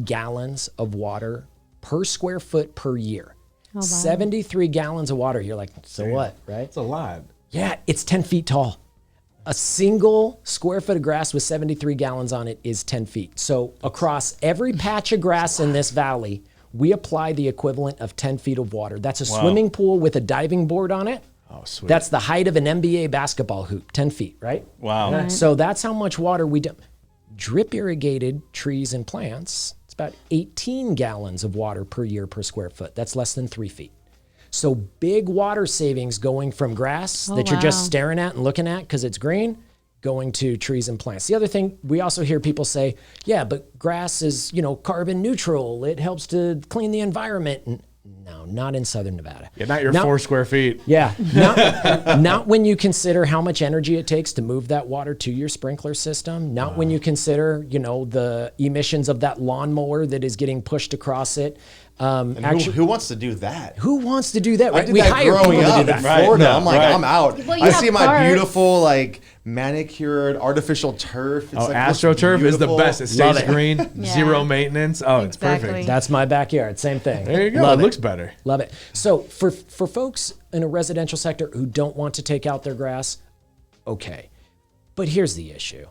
gallons of water per square foot per year. Oh, wow. 73 gallons of water. You're like, so what, right? It's a lot. Yeah, it's 10 feet tall. A single square foot of grass with 73 gallons on it is 10 feet. So across every patch of grass in this valley, we apply the equivalent of 10 feet of water. That's a swimming pool with a diving board on it. Oh, sweet. That's the height of an NBA basketball hoop, 10 feet, right? Wow. Right. So that's how much water we dump. Drip irrigated trees and plants, it's about 18 gallons of water per year per square foot. That's less than 3 feet. So big water savings going from grass that you're just staring at and looking at because it's green, going to trees and plants. The other thing, we also hear people say, yeah, but grass is, carbon neutral. It helps to clean the environment. And no, not in Southern Nevada. Yeah, not your 4 square feet. Yeah, not when you consider how much energy it takes to move that water to your sprinkler system. Not when you consider, the emissions of that lawnmower that is getting pushed across it. And who wants to do that? Who wants to do that? I Right? did We that hire growing people to up do in that. Florida. Right. I'm like, Right. I'm out. Well, you I have see my parks. beautiful, manicured artificial turf. It's looks AstroTurf is the beautiful. best. It Love stays it. green, Yeah. zero maintenance. Oh, it's Exactly. perfect. That's my backyard. Same thing. There you go. Love it looks better. Love it. So for folks in a residential sector who don't want to take out their grass, okay. But here's the issue.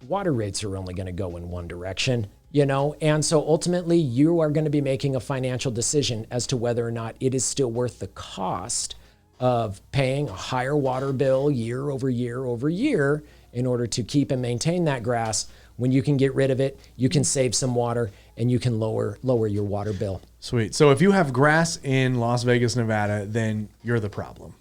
Water rates are only going to go in one direction, and so ultimately you are going to be making a financial decision as to whether or not it is still worth the cost of paying a higher water bill year over year over year in order to keep and maintain that grass. When you can get rid of it, you can save some water and you can lower your water bill. Sweet. So if you have grass in Las Vegas, Nevada, then you're the problem.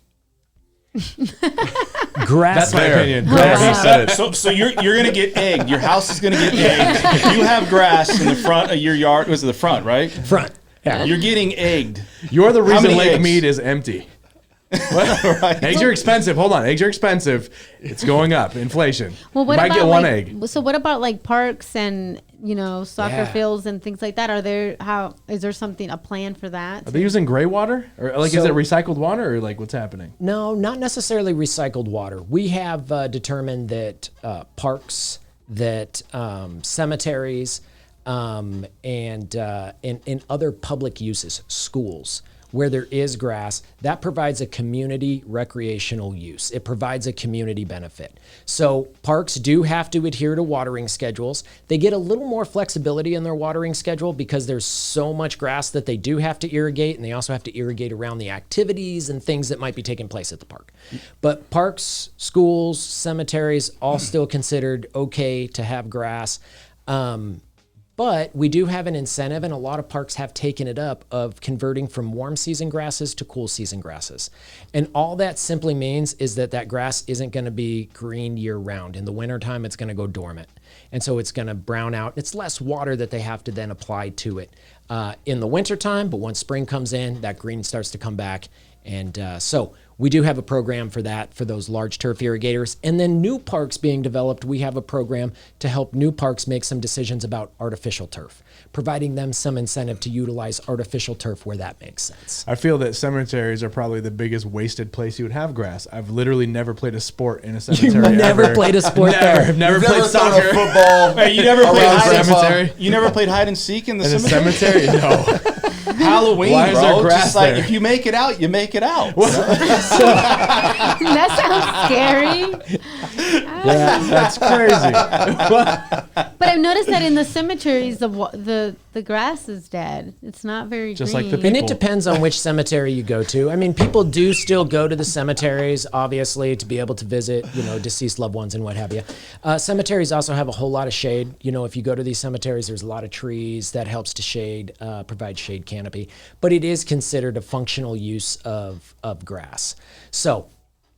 Grass. That's my opinion. He said it. So you're gonna get egged. Your house is gonna get egged. If you have grass in the front of your yard, was it the front, right? Front. Yeah. You're getting egged. You're the reason many Lake eggs? Mead is empty. Eggs are expensive. Hold on. Eggs are expensive. It's going up. Inflation. Well, you what might about get one egg. So what about like parks and soccer Yeah. fields and things like that? Is there a plan for that? Are they using gray water? Or is So- it recycled water or what's happening? No, not necessarily recycled water. We have determined that parks, that cemeteries, and other public uses, schools, where there is grass, that provides a community recreational use. It provides a community benefit. So parks do have to adhere to watering schedules. They get a little more flexibility in their watering schedule because there's so much grass that they do have to irrigate, and they also have to irrigate around the activities and things that might be taking place at the park. But parks, schools, cemeteries, all still considered okay to have grass. But we do have an incentive, and a lot of parks have taken it up, of converting from warm season grasses to cool season grasses. And all that simply means is that grass isn't going to be green year round. In the wintertime, it's going to go dormant. And so it's going to brown out. It's less water that they have to then apply to it in the wintertime, but once spring comes in, that green starts to come back. And so We do have a program for that for those large turf irrigators. And then new parks being developed, we have a program to help new parks make some decisions about artificial turf, providing them some incentive to utilize artificial turf where that makes sense. I feel that cemeteries are probably the biggest wasted place you would have grass. I've literally never played a sport in a cemetery. You've never played a sport there. I've never played thrown a soccer. football. Hey, you never played around hide and cemetery? You never played hide and seek in the In a cemetery? cemetery? No. Halloween, Why is bro. there grass Just like there? if you make it out, you make it out. That sounds scary. Yeah, that's crazy. But I've noticed that in the cemeteries, the grass is dead. It's not very Just green. like the And it people. depends on which cemetery you go to. I mean, people do still go to the cemeteries, obviously, to be able to visit, deceased loved ones and what have you. Cemeteries also have a whole lot of shade. If you go to these cemeteries, there's a lot of trees that helps to shade, provide shade canopy. But it is considered a functional use of grass. So,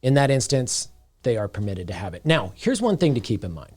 in that instance, they are permitted to have it. Now, here's one thing to keep in mind.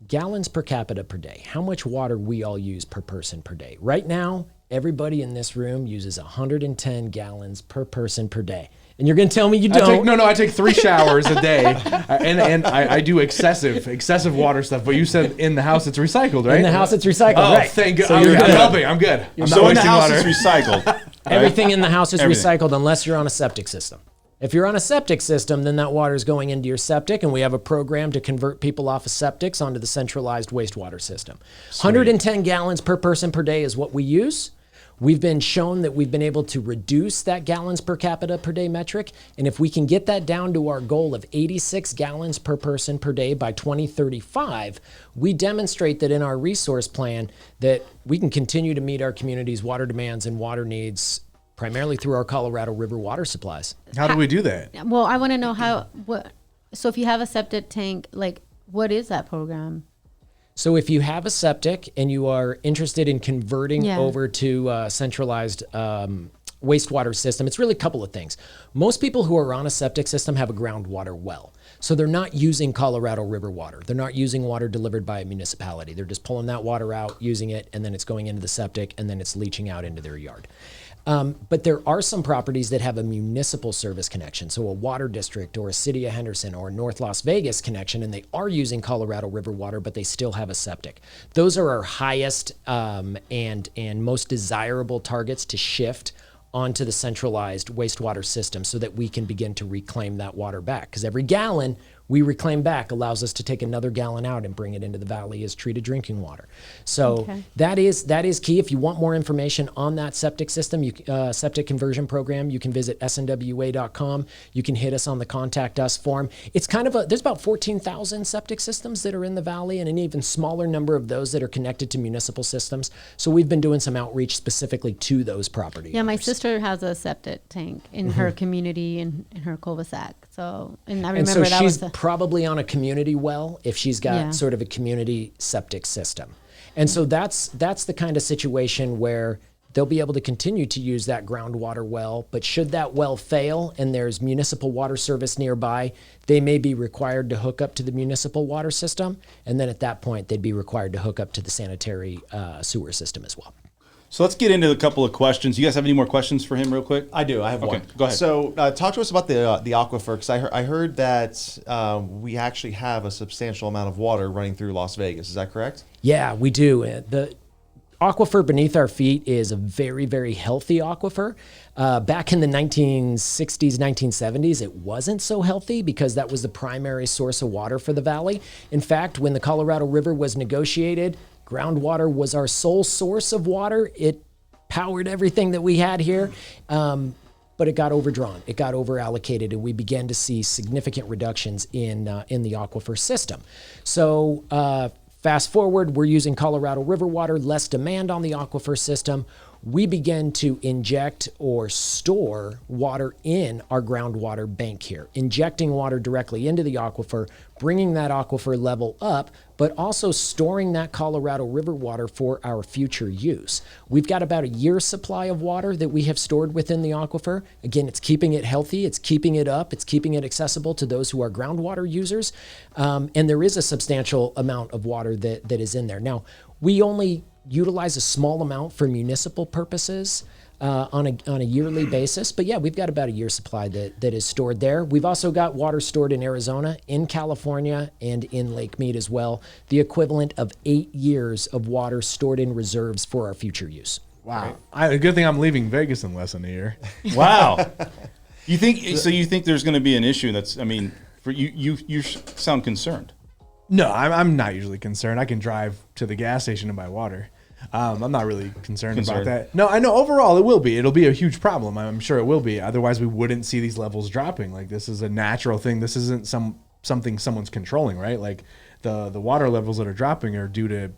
Gallons per capita per day. How much water we all use per person per day. Right now, everybody in this room uses 110 gallons per person per day. And you're going to tell me you don't. I take 3 showers a day, and I do excessive water stuff. But you said in the house it's recycled, right? In the house, it's recycled, Oh, right. thank God. So I'm you're good. helping. I'm good. I'm not So in the wasting house, water. it's recycled. right? Everything in the house is Everything. recycled unless you're on a septic system. If you're on a septic system, then that water is going into your septic, and we have a program to convert people off of septics onto the centralized wastewater system. 110 gallons per person per day is what we use. We've been shown that we've been able to reduce that gallons per capita per day metric, and if we can get that down to our goal of 86 gallons per person per day by 2035, we demonstrate that in our resource plan that we can continue to meet our community's water demands and water needs primarily through our Colorado River water supplies. How do we do that? Well, I want to know so if you have a septic tank, what is that program? So if you have a septic and you are interested in converting over to a centralized wastewater system, it's really a couple of things. Most people who are on a septic system have a groundwater well. So they're not using Colorado River water. They're not using water delivered by a municipality. They're just pulling that water out, using it, and then it's going into the septic, and then it's leaching out into their yard. But there are some properties that have a municipal service connection, so a water district or a city of Henderson or a North Las Vegas connection, and they are using Colorado River water, but they still have a septic. Those are our highest and most desirable targets to shift onto the centralized wastewater system so that we can begin to reclaim that water back. Because every gallon we reclaim back allows us to take another gallon out and bring it into the valley as treated drinking water. So that is key. If you want more information on that septic system, septic conversion program, you can visit snwa.com. You can hit us on the contact us form. It's there's about 14,000 septic systems that are in the valley and an even smaller number of those that are connected to municipal systems. So we've been doing some outreach specifically to those properties. Yeah, my sister has a septic tank in her community in her cul-de-sac. So, and I remember and so that she's was probably on a community well if she's got sort of a community septic system. And so that's the kind of situation where they'll be able to continue to use that groundwater well, but should that well fail and there's municipal water service nearby, they may be required to hook up to the municipal water system, and then at that point they'd be required to hook up to the sanitary sewer system as well. So let's get into a couple of questions. You guys have any more questions for him real quick? I do. I have one. Go ahead. So talk to us about the aquifer, because I heard that we actually have a substantial amount of water running through Las Vegas. Is that correct? Yeah, we do. The aquifer beneath our feet is a very, very healthy aquifer. Back in the 1960s, 1970s, it wasn't so healthy because that was the primary source of water for the valley. In fact, when the Colorado River was negotiated, groundwater was our sole source of water. It powered everything that we had here, but it got overdrawn. It got overallocated, and we began to see significant reductions in the aquifer system. So fast forward, we're using Colorado River water, less demand on the aquifer system. We begin to inject or store water in our groundwater bank here, injecting water directly into the aquifer, bringing that aquifer level up, but also storing that Colorado River water for our future use. We've got about a year's supply of water that we have stored within the aquifer. Again, it's keeping it healthy, it's keeping it up, it's keeping it accessible to those who are groundwater users, and there is a substantial amount of water that is in there. Now, we only utilize a small amount for municipal purposes. on a yearly basis. But yeah, we've got about a year's supply that is stored there. We've also got water stored in Arizona, in California, and in Lake Mead as well. The equivalent of 8 years of water stored in reserves for our future use. Wow. A good thing I'm leaving Vegas in less than a year. Wow. You think there's going to be an issue for you sound concerned. No, I'm not usually concerned. I can drive to the gas station and buy water. I'm not really concerned about that. No, I know overall it will be. It'll be a huge problem. I'm sure it will be. Otherwise, we wouldn't see these levels dropping. Like, this is a natural thing. This isn't something someone's controlling, right? Like the water levels that are dropping are due to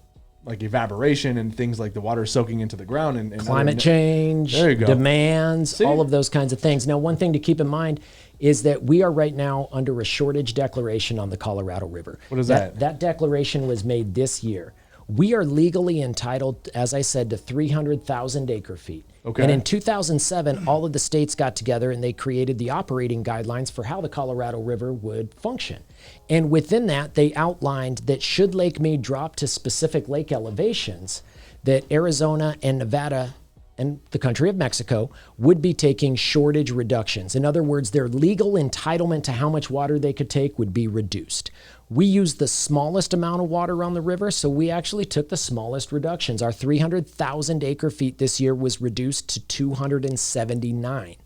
like evaporation and things like the water soaking into the ground and climate change, there you go. Demands, all of those kinds of things. Now, one thing to keep in mind is that we are right now under a shortage declaration on the Colorado River. What is that? That declaration was made this year. We are legally entitled, as I said, to 300,000 acre feet. Okay. And in 2007, all of the states got together and they created the operating guidelines for how the Colorado River would function. And within that, they outlined that should Lake Mead drop to specific lake elevations, that Arizona and Nevada and the country of Mexico would be taking shortage reductions. In other words, their legal entitlement to how much water they could take would be reduced. We use the smallest amount of water on the river, so we actually took the smallest reductions. Our 300,000 acre feet this year was reduced to 279.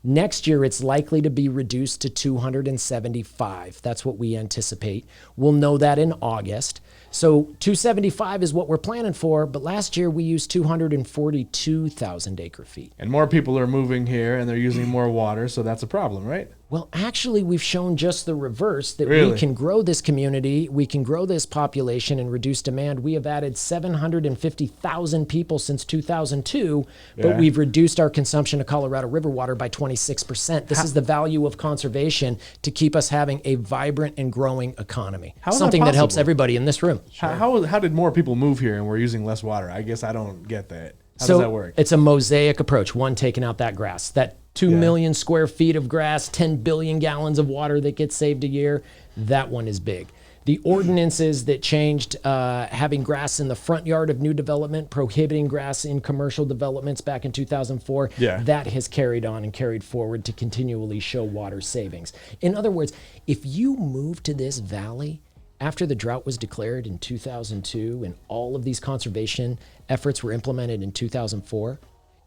Next year, it's likely to be reduced to 275. That's what we anticipate. We'll know that in August. So 275 is what we're planning for, but last year we used 242,000 acre feet. And more people are moving here and they're using more water, so that's a problem, right? Well, actually, we've shown just the reverse, that Really? we can grow this community, we can grow this population and reduce demand. We have added 750,000 people since 2002, but Yeah. we've reduced our consumption of Colorado River water by 26%. This is the value of conservation to keep us having a vibrant and growing economy. How is that Something that helps possible? everybody in this room. How did more people move here and we're using less water? I guess I don't get that. How So does that work? it's a mosaic approach. One, taking out that grass. That 2 million square feet of grass, 10 billion gallons of water that gets saved a year. That one is big. The ordinances that changed having grass in the front yard of new development, prohibiting grass in commercial developments back in 2004, that has carried on and carried forward to continually show water savings. In other words, if you move to this valley after the drought was declared in 2002 and all of these conservation efforts were implemented in 2004,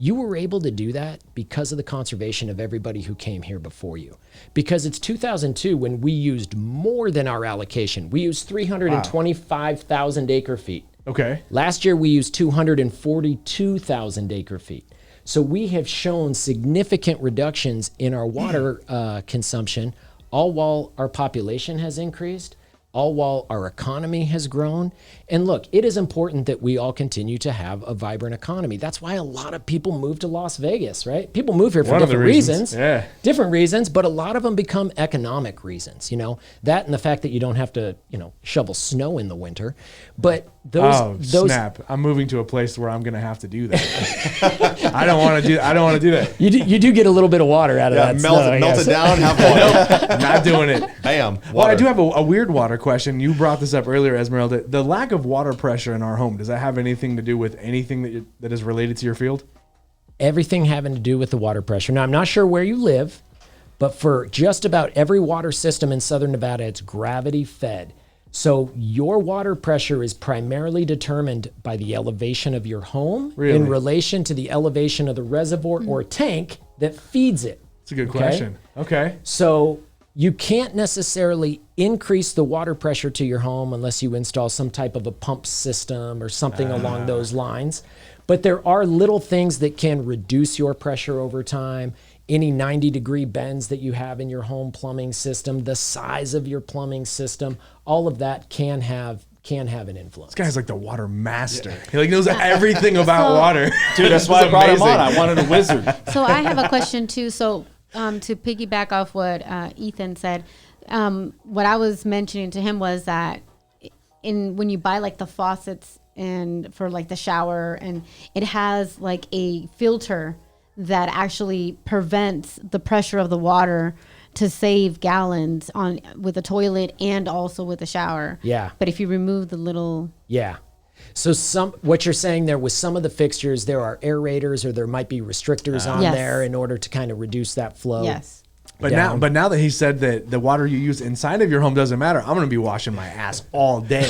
you were able to do that because of the conservation of everybody who came here before you. Because it's 2002 when we used more than our allocation. We used 325,000 acre feet. Okay. Last year we used 242,000 acre feet. So we have shown significant reductions in our water consumption, all while our population has increased, all while our economy has grown. And look, it is important that we all continue to have a vibrant economy. That's why a lot of people move to Las Vegas, right? People move here for One of the different reasons. different reasons, but a lot of them become economic reasons, that and the fact that you don't have to, shovel snow in the winter. But those snap. I'm moving to a place where I'm going to have to do that. I don't want to do that. You do get a little bit of water out of that melt snow, I it guess. down, have water. Not doing it. Bam. Well, I water. do have a weird water question. You brought this up earlier, Esmeralda. The lack of water pressure in our home, does that have anything to do with anything that is related to your field? Everything having to do with the water pressure. Now, I'm not sure where you live, but for just about every water system in southern Nevada, it's gravity fed. So your water pressure is primarily determined by the elevation of your home in relation to the elevation of the reservoir or tank that feeds it. That's a good question. Okay. So you can't necessarily increase the water pressure to your home unless you install some type of a pump system or something along those lines. But there are little things that can reduce your pressure over time. Any 90-degree bends that you have in your home plumbing system, the size of your plumbing system, all of that can have an influence. This guy's like the water master. He knows everything about water. Dude, that's why I brought him on. I wanted a wizard. So I have a question too. So to piggyback off what Ethan said, what I was mentioning to him was that when you buy like the faucets and for like the shower, and it has like a filter that actually prevents the pressure of the water to save gallons with the toilet and also with the shower. Yeah. But if you remove the little... Yeah. So what you're saying there with some of the fixtures, there are aerators or there might be restrictors on Yes. there in order to kind of reduce that flow. Yes. But down. now that he said that the water you use inside of your home doesn't matter, I'm going to be washing my ass all day.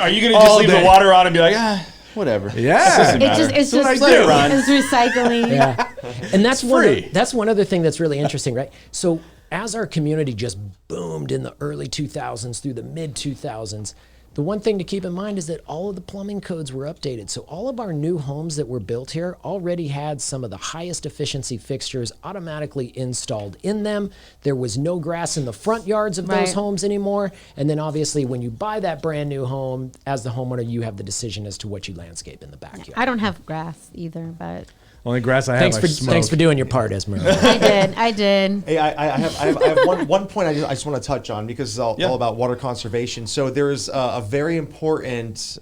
Are you going to just All leave day. the water on and be like, whatever? Yeah. It's just That's what I do. it's recycling. Yeah. And that's free. that's one other thing that's really interesting, right? So as our community just boomed in the early 2000s through the mid 2000s, the one thing to keep in mind is that all of the plumbing codes were updated. So all of our new homes that were built here already had some of the highest efficiency fixtures automatically installed in them. There was no grass in the front yards of those Right. homes anymore. And then obviously when you buy that brand new home, as the homeowner, you have the decision as to what you landscape in the backyard. I don't have grass either, but Only grass I have. Thanks for doing your part, Esmeralda. I did. Hey, I have one point I just want to touch on because it's all about water conservation. So there's a very important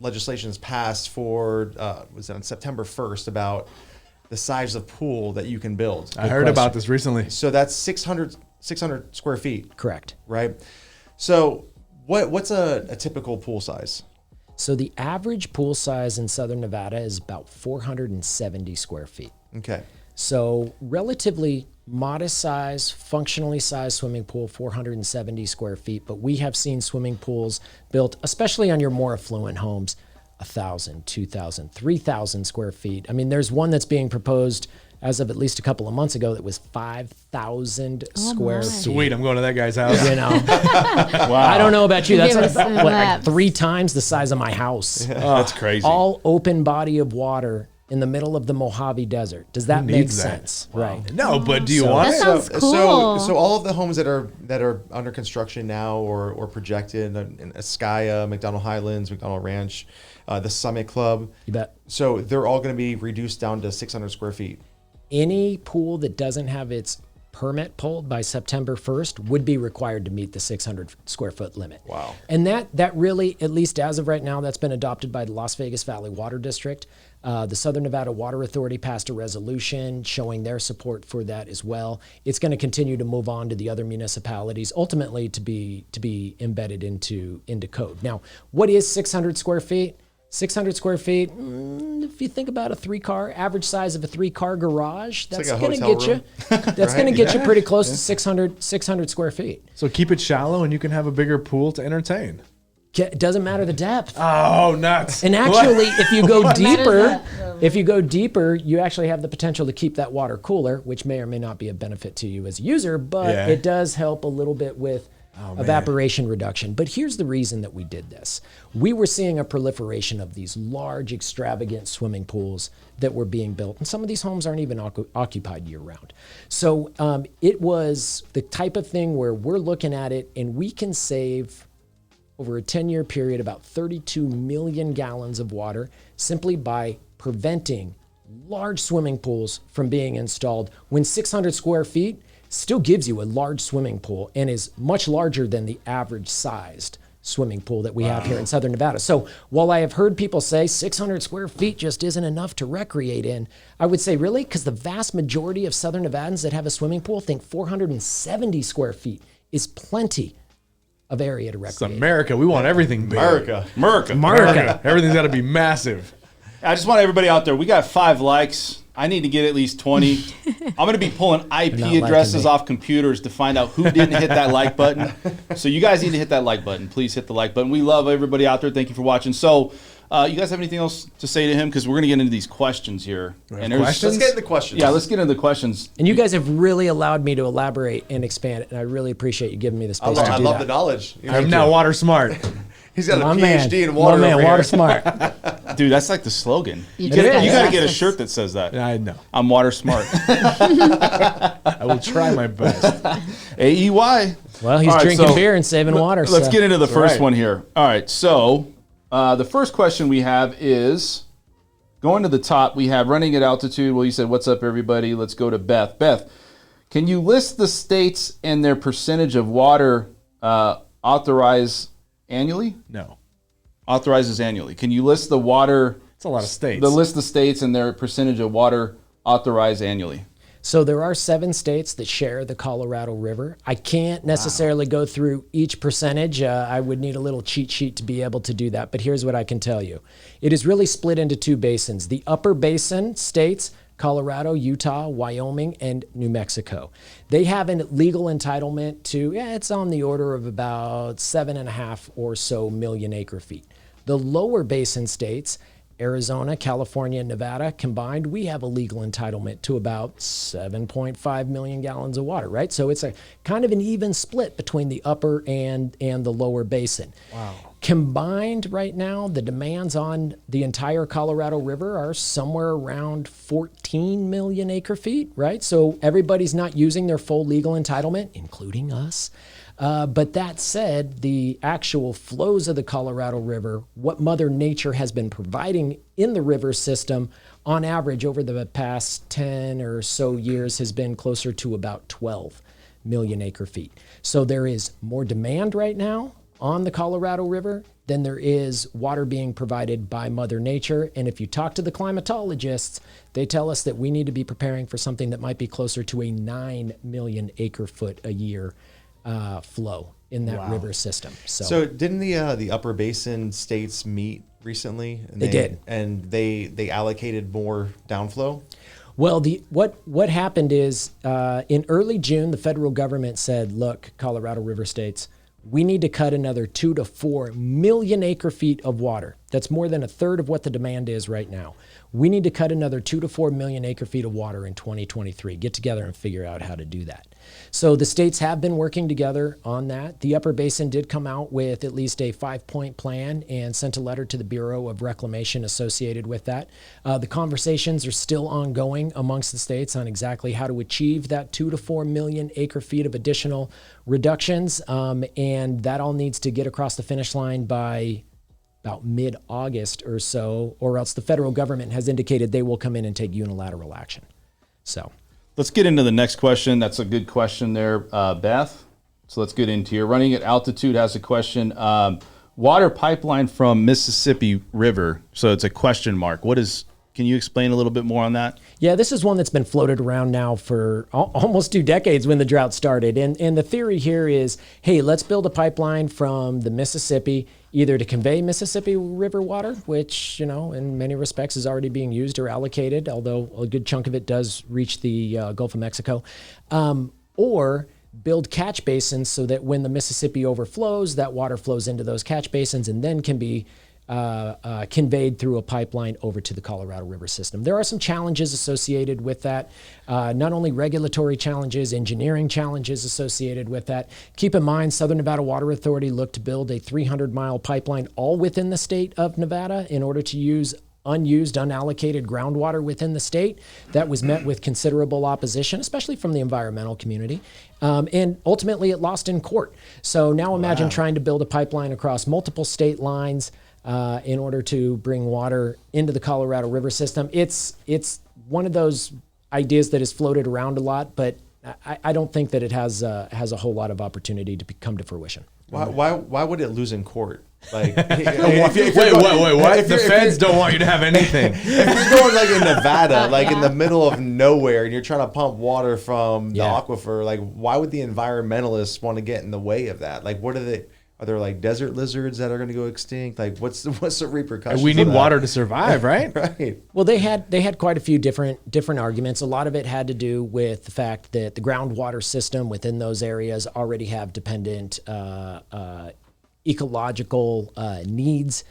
legislation that's passed for was it on September 1st about the size of pool that you can build. I heard about this recently. So that's 600 square feet, Correct. right? So what's a typical pool size? So the average pool size in Southern Nevada is about 470 square feet. Okay. So relatively modest size, functionally sized swimming pool, 470 square feet. But we have seen swimming pools built, especially on your more affluent homes, 1,000, 2,000, 3,000 square feet. I mean, there's one that's being proposed as of at least a couple of months ago that was 5,000 square feet. Sweet, I'm going to that guy's house. You know, Wow. I don't know about you. That's Give us about, some what, like laps. 3 times the size of my house. That's crazy. All open body of water in the middle of the Mojave Desert. Does that make needs that? sense? Right. No, but do you So- want That it? sounds cool. So all of the homes that are under construction now or projected in Ascaya, McDonald Highlands, McDonald Ranch, the Summit Club. You bet. So they're all going to be reduced down to 600 square feet. Any pool that doesn't have its permit pulled by September 1st would be required to meet the 600 square foot limit. Wow. And that really, at least as of right now, that's been adopted by the Las Vegas Valley Water District. The Southern Nevada Water Authority passed a resolution showing their support for that as well. It's going to continue to move on to the other municipalities, ultimately to be embedded into code. Now, what is 600 square feet? 600 square feet, if you think about average size of a 3-car garage, that's like a going to hotel get you. room. That's going to get you pretty close to 600 square feet. So keep it shallow and you can have a bigger pool to entertain. It doesn't matter the depth. Oh, nuts. And actually, if you go deeper, you actually have the potential to keep that water cooler, which may or may not be a benefit to you as a user, but Yeah. it does help a little bit with evaporation reduction. But here's the reason that we did this. We were seeing a proliferation of these large, extravagant swimming pools that were being built. And some of these homes aren't even occupied year round. So it was the type of thing where we're looking at it and we can save over a 10-year period about 32 million gallons of water simply by preventing large swimming pools from being installed when 600 square feet still gives you a large swimming pool and is much larger than the average sized swimming pool that we have here in Southern Nevada. So while I have heard people say 600 square feet just isn't enough to recreate in, I would say really, because the vast majority of Southern Nevadans that have a swimming pool think 470 square feet is plenty of area to It's recreate. America. We want everything big. America. Everything's got to be massive. I just want everybody out there. We got 5 likes. I need to get at least 20. I'm going to be pulling IP not liking addresses me. off computers to find out who didn't hit that like button. So you guys need to hit that like button. Please hit the like button. We love everybody out there. Thank you for watching. So you guys have anything else to say to him? Because we're going to get into these questions here. And there's- questions? Let's get into the questions. Yeah, let's get into the questions. And you guys have really allowed me to elaborate and expand it, and I really appreciate you giving me the I space love, to I do love that. the knowledge. I'm now water smart. He's got My a man, PhD in water. my man, over water here. smart. Dude, that's like the slogan. You You just got gotta to get a practice. shirt that says that. I know. I'm water smart. I will try my best. AEY. Well, he's All right, drinking so beer and saving water. Let's so. get into the first right. one here. All right, so the first question we have is going to the top. We have running at altitude. Well, you said, "What's up, everybody?" Let's go to Beth. Beth, can you list the states and their percentage of water authorized annually? No. Authorizes annually. Can you list the water? It's a lot of states. The list of states and their percentage of water authorized annually. So there are 7 states that share the Colorado River. I can't necessarily go through each percentage. I would need a little cheat sheet to be able to do that. But here's what I can tell you. It is really split into 2 basins. The upper basin states, Colorado, Utah, Wyoming, and New Mexico. They have a legal entitlement to, it's on the order of about 7.5 or so million acre feet. The lower basin states, Arizona, California, and Nevada combined, we have a legal entitlement to about 7.5 million gallons of water, right? So it's a kind of an even split between the upper and the lower basin. Wow. Combined right now, the demands on the entire Colorado River are somewhere around 14 million acre feet, right? So everybody's not using their full legal entitlement, including us. But that said, the actual flows of the Colorado River, what Mother Nature has been providing in the river system, on average over the past 10 or so years has been closer to about 12 million acre feet. So there is more demand right now on the Colorado River than there is water being provided by Mother Nature. And if you talk to the climatologists, they tell us that we need to be preparing for something that might be closer to a 9 million acre foot a year flow in that river system. So didn't the upper basin states meet recently? And they did, and they allocated more downflow. Well, what happened is in early June, the federal government said, "Look, Colorado River states, we need to cut another 2 to 4 million acre feet of water. That's more than a third of what the demand is right now. We need to cut another 2 to 4 million acre feet of water in 2023. Get together and figure out how to do that." So the states have been working together on that. The Upper Basin did come out with at least a 5-point plan and sent a letter to the Bureau of Reclamation associated with that. The conversations are still ongoing amongst the states on exactly how to achieve that 2 to 4 million acre feet of additional reductions. And that all needs to get across the finish line by about mid-August or so, or else the federal government has indicated they will come in and take unilateral action. So let's get into the next question. That's a good question there, Beth. So let's get into here. Running at Altitude has a question. Water pipeline from Mississippi River. So it's a question mark. Can you explain a little bit more on that? Yeah, this is one that's been floated around now for almost 2 decades when the drought started. And the theory here is, hey, let's build a pipeline from the Mississippi, either to convey Mississippi River water, which, in many respects is already being used or allocated, although a good chunk of it does reach the Gulf of Mexico, or build catch basins so that when the Mississippi overflows, that water flows into those catch basins and then can be conveyed through a pipeline over to the Colorado River system. There are some challenges associated with that, not only regulatory challenges, engineering challenges associated with that. Keep in mind, Southern Nevada Water Authority looked to build a 300-mile pipeline all within the state of Nevada in order to use unused, unallocated groundwater within the state. That was met with considerable opposition, especially from the environmental community. And ultimately, it lost in court. So now imagine trying to build a pipeline across multiple state lines in order to bring water into the Colorado River system. It's one of those ideas that is floated around a lot, but I don't think that it has a whole lot of opportunity to come to fruition. Why would it lose in court? Like, wait, what? The feds don't want you to have anything. If you're going like in Nevada, like in the middle of nowhere, and you're trying to pump water from the aquifer, like why would the environmentalists want to get in the way of that? Like, what are they? Are there like desert lizards that are going to go extinct? Like, what's the repercussions? We need water to survive, right? Right. Well, they had quite a few different arguments. A lot of it had to do with the fact that the groundwater system within those areas already have dependent ecological needs.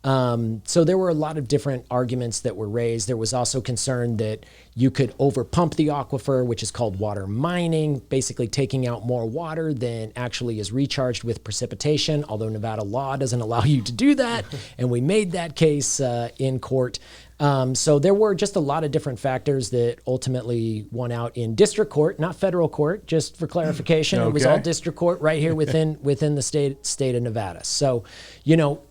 So there were a lot of different arguments that were raised. There was also concern that you could overpump the aquifer, which is called water mining, basically taking out more water than actually is recharged with precipitation, although Nevada law doesn't allow you to do that. And we made that case in court. So there were just a lot of different factors that ultimately won out in district court, not federal court, just for clarification. Okay. It was all district court right here within the state of Nevada. So,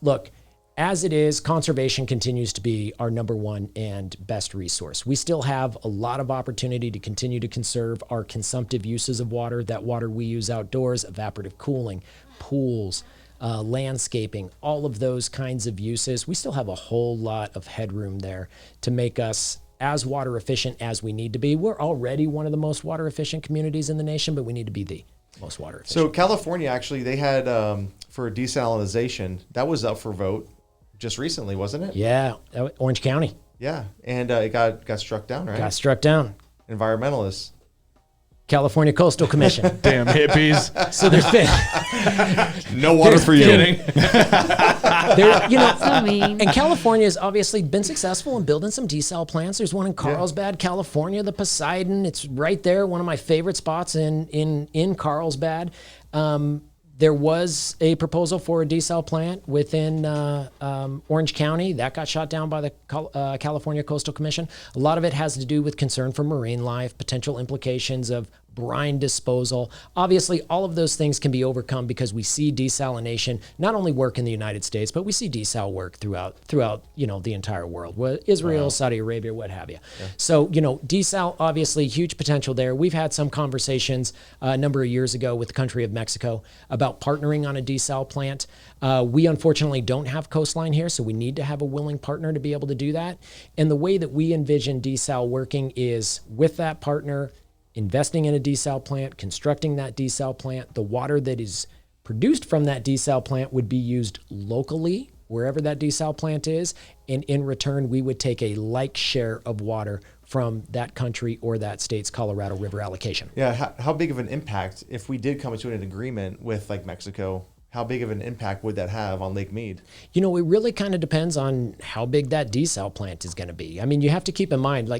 look, as it is, conservation continues to be our number one and best resource. We still have a lot of opportunity to continue to conserve our consumptive uses of water, that water we use outdoors, evaporative cooling, pools, landscaping, all of those kinds of uses. We still have a whole lot of headroom there to make us as water efficient as we need to be. We're already one of the most water efficient communities in the nation, but we need to be the most water efficient. So California, actually, they had for desalinization, that was up for vote just recently, wasn't it? Yeah, Orange County Yeah, and it got struck down, right? got struck down. Environmentalists. California Coastal Commission. Damn hippies. So there's been, No water for you. there, you know, So mean. and California has obviously been successful in building some desal plants. There's one in Carlsbad, California, the Poseidon. It's right there, one of my favorite spots in Carlsbad. There was a proposal for a desal plant within Orange County. That got shot down by the California Coastal Commission. A lot of it has to do with concern for marine life, potential implications of brine disposal. Obviously, all of those things can be overcome because we see desalination not only work in the United States, but we see desal work throughout the entire world. Israel, Saudi Arabia, what have you. Yeah. So, desal, obviously, huge potential there. We've had some conversations a number of years ago with the country of Mexico about partnering on a desal plant. We unfortunately don't have coastline here, so we need to have a willing partner to be able to do that. And the way that we envision desal working is with that partner, investing in a desal plant, constructing that desal plant. The water that is produced from that desal plant would be used locally, wherever that desal plant is, and in return, we would take a like share of water from that country or that state's Colorado River allocation. Yeah, how big of an impact, if we did come into an agreement with like Mexico, how big of an impact would that have on Lake Mead? It really kind of depends on how big that desal plant is going to be. I mean, you have to keep in mind,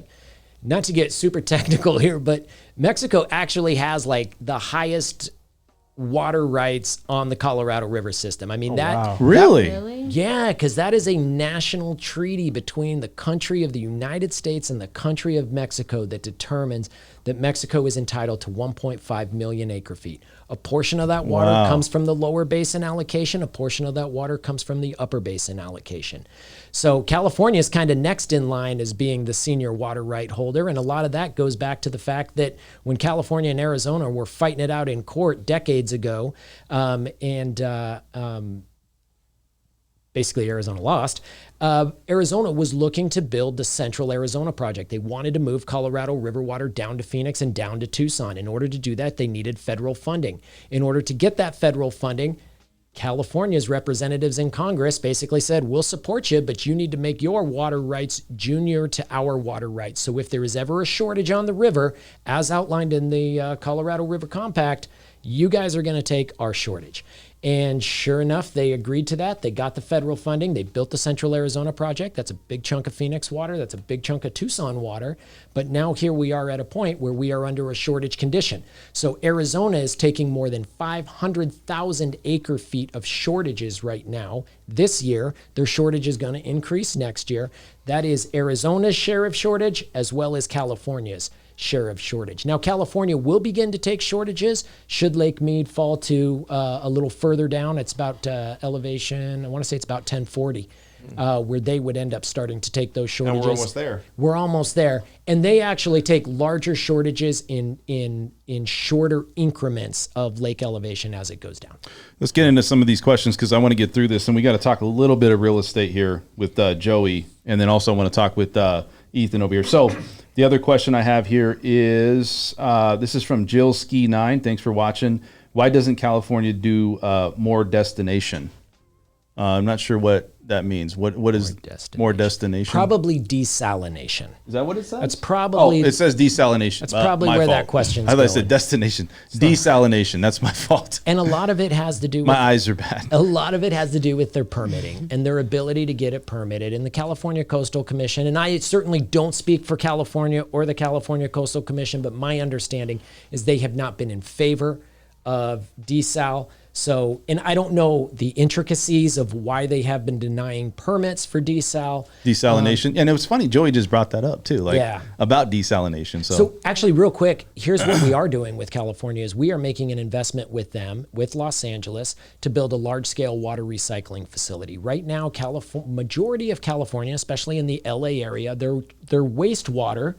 not to get super technical here, but Mexico actually has the highest water rights on the Colorado River system. I mean, Really? Yeah, because that is a national treaty between the country of the United States and the country of Mexico that determines that Mexico is entitled to 1.5 million acre feet. A portion of that water comes from the lower basin allocation. A portion of that water comes from the upper basin allocation. So California is kind of next in line as being the senior water right holder. And a lot of that goes back to the fact that when California and Arizona were fighting it out in court decades ago, basically Arizona lost, Arizona was looking to build the Central Arizona Project. They wanted to move Colorado River water down to Phoenix and down to Tucson. In order to do that, they needed federal funding. In order to get that federal funding, California's representatives in Congress basically said, we'll support you, but you need to make your water rights junior to our water rights. So if there is ever a shortage on the river, as outlined in the Colorado River Compact, you guys are going to take our shortage. And sure enough, they agreed to that. They got the federal funding. They built the Central Arizona Project. That's a big chunk of Phoenix water. That's a big chunk of Tucson water. But now here we are at a point where we are under a shortage condition. So Arizona is taking more than 500,000 acre feet of shortages right now. This year, their shortage is going to increase next year. That is Arizona's share of shortage as well as California's share of shortage. Now, California will begin to take shortages should Lake Mead fall to a little further down. It's about elevation, I want to say it's about 1040, where they would end up starting to take those shortages. And we're almost there. We're almost there. And they actually take larger shortages in shorter increments of lake elevation as it goes down. Let's get into some of these questions because I want to get through this, and we got to talk a little bit of real estate here with Joey, and then also want to talk with Ethan over here. So the other question I have here is, this is from Jill Ski 9. Thanks for watching. Why doesn't California do more destination? I'm not sure what that means. What is more destination? Probably desalination. Is that what it says? That's probably. Oh, it says desalination. That's probably my where fault. that question's I thought going. I said destination. Desalination. That's my fault. And a lot of it has to do with My eyes are bad. A lot of it has to do with their permitting and their ability to get it permitted. And the California Coastal Commission, and I certainly don't speak for California or the California Coastal Commission, but my understanding is they have not been in favor of desal. So, and I don't know the intricacies of why they have been denying permits for desalination. And it was funny, Joey just brought that up too, about desalination. So actually, real quick, here's what we are doing with California is we are making an investment with them, with Los Angeles, to build a large-scale water recycling facility. Right now, majority of California, especially in the LA area, their wastewater,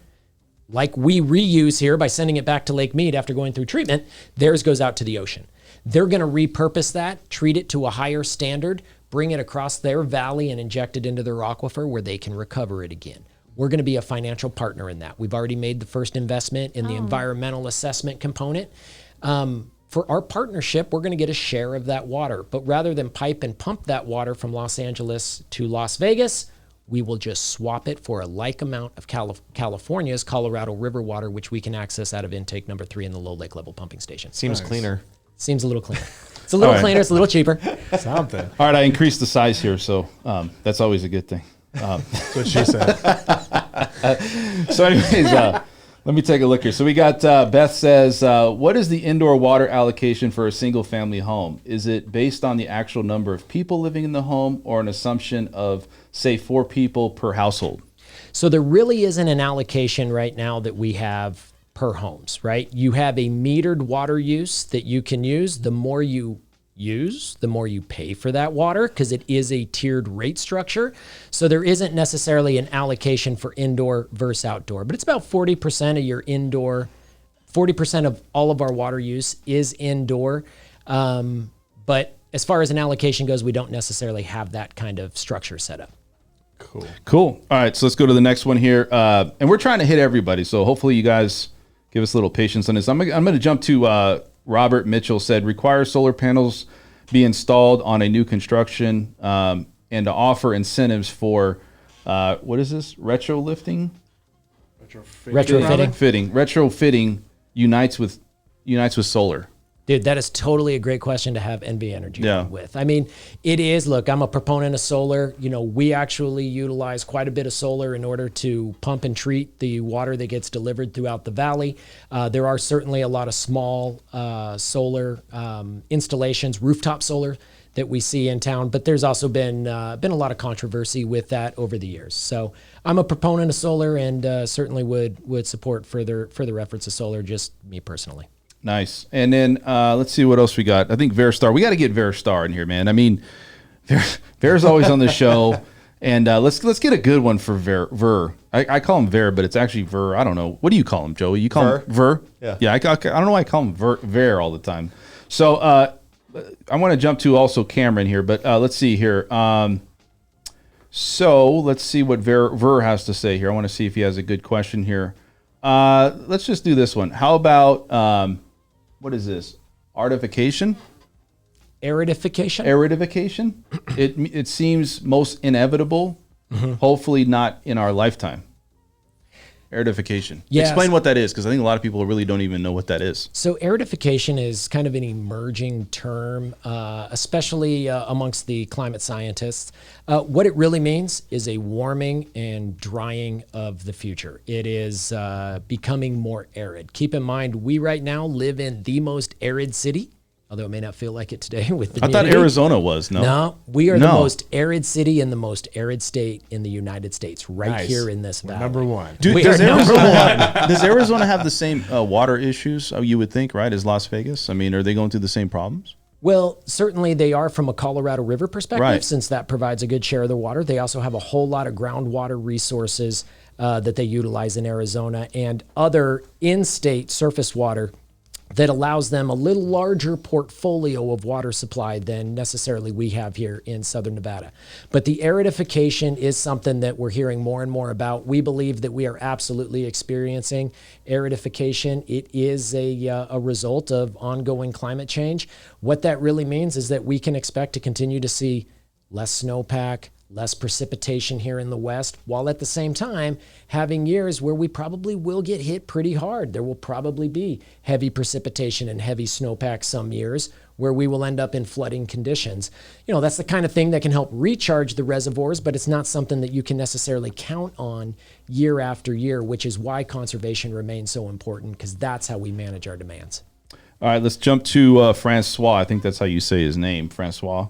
like we reuse here by sending it back to Lake Mead after going through treatment, theirs goes out to the ocean. They're going to repurpose that, treat it to a higher standard, bring it across their valley and inject it into their aquifer where they can recover it again. we're going to be a financial partner in that. We've already made the first investment in the environmental assessment component. For our partnership, we're going to get a share of that water. But rather than pipe and pump that water from Los Angeles to Las Vegas, we will just swap it for a like amount of California's Colorado River water, which we can access out of intake number 3 in the low lake level pumping station. Seems cleaner. Seems a little cleaner. It's a little cleaner. It's a little cheaper. Something. All right, I increased the size here, so that's always a good thing. That's what she said. So anyways, let me take a look here. So we got Beth says, what is the indoor water allocation for a single family home? Is it based on the actual number of people living in the home or an assumption of, say, 4 people per household? So there really isn't an allocation right now that we have per homes, right? You have a metered water use that you can use. The more you use, the more you pay for that water because it is a tiered rate structure. So there isn't necessarily an allocation for indoor versus outdoor, but it's about 40% of your indoor, 40% of all of our water use is indoor. But as far as an allocation goes, we don't necessarily have that kind of structure set up. Cool. All right, so let's go to the next one here. And we're trying to hit everybody, so hopefully you guys give us a little patience on this. I'm going to jump to Robert Mitchell said, require solar panels be installed on a new construction and to offer incentives for, what is this? Retrofitting? Retrofitting unites with solar. Dude, that is totally a great question to have NV Energy on with. I mean, it is, look, I'm a proponent of solar. You know, we actually utilize quite a bit of solar in order to pump and treat the water that gets delivered throughout the valley. There are certainly a lot of small solar installations, rooftop solar that we see in town, but there's also been a lot of controversy with that over the years. So I'm a proponent of solar and certainly would support further efforts of solar, just me personally. Nice. And then let's see what else we got. I think Verstar. We got to get Verstar in here, man. I mean, Ver's always on the show, and let's get a good one for Ver. I call him Ver, but it's actually Ver. I don't know. What do you call him, Joey? You call him Ver? Yeah. I don't know why I call him Ver all the time. So I want to jump to also Cameron here, but let's see here. So let's see what Ver has to say here. I want to see if he has a good question here. Let's just do this one. How about what is this? Artification? Aridification? It seems most inevitable. Hopefully not in our lifetime. Aridification. Yes. Explain what that is, because I think a lot of people really don't even know what that is. So aridification is kind of an emerging term, especially amongst the climate scientists. What it really means is a warming and drying of the future. It is becoming more arid. Keep in mind, we right now live in the most arid city, although it may not feel like it today with the I thought Arizona was, no? No, we are the most arid city and the most arid state in the United States, right here in this valley. Number one. Dude, does Arizona have the same water issues, you would think, right, as Las Vegas? I mean, are they going through the same problems? Well, certainly they are from a Colorado River perspective, right, since that provides a good share of the water. They also have a whole lot of groundwater resources that they utilize in Arizona and other in-state surface water that allows them a little larger portfolio of water supply than necessarily we have here in Southern Nevada. But the aridification is something that we're hearing more and more about. We believe that we are absolutely experiencing aridification. It is a result of ongoing climate change. What that really means is that we can expect to continue to see less snowpack, less precipitation here in the West, while at the same time having years where we probably will get hit pretty hard. There will probably be heavy precipitation and heavy snowpack some years where we will end up in flooding conditions. You know, that's the kind of thing that can help recharge the reservoirs, but it's not something that you can necessarily count on year after year, which is why conservation remains so important, because that's how we manage our demands. All right, let's jump to Francois. I think that's how you say his name, Francois.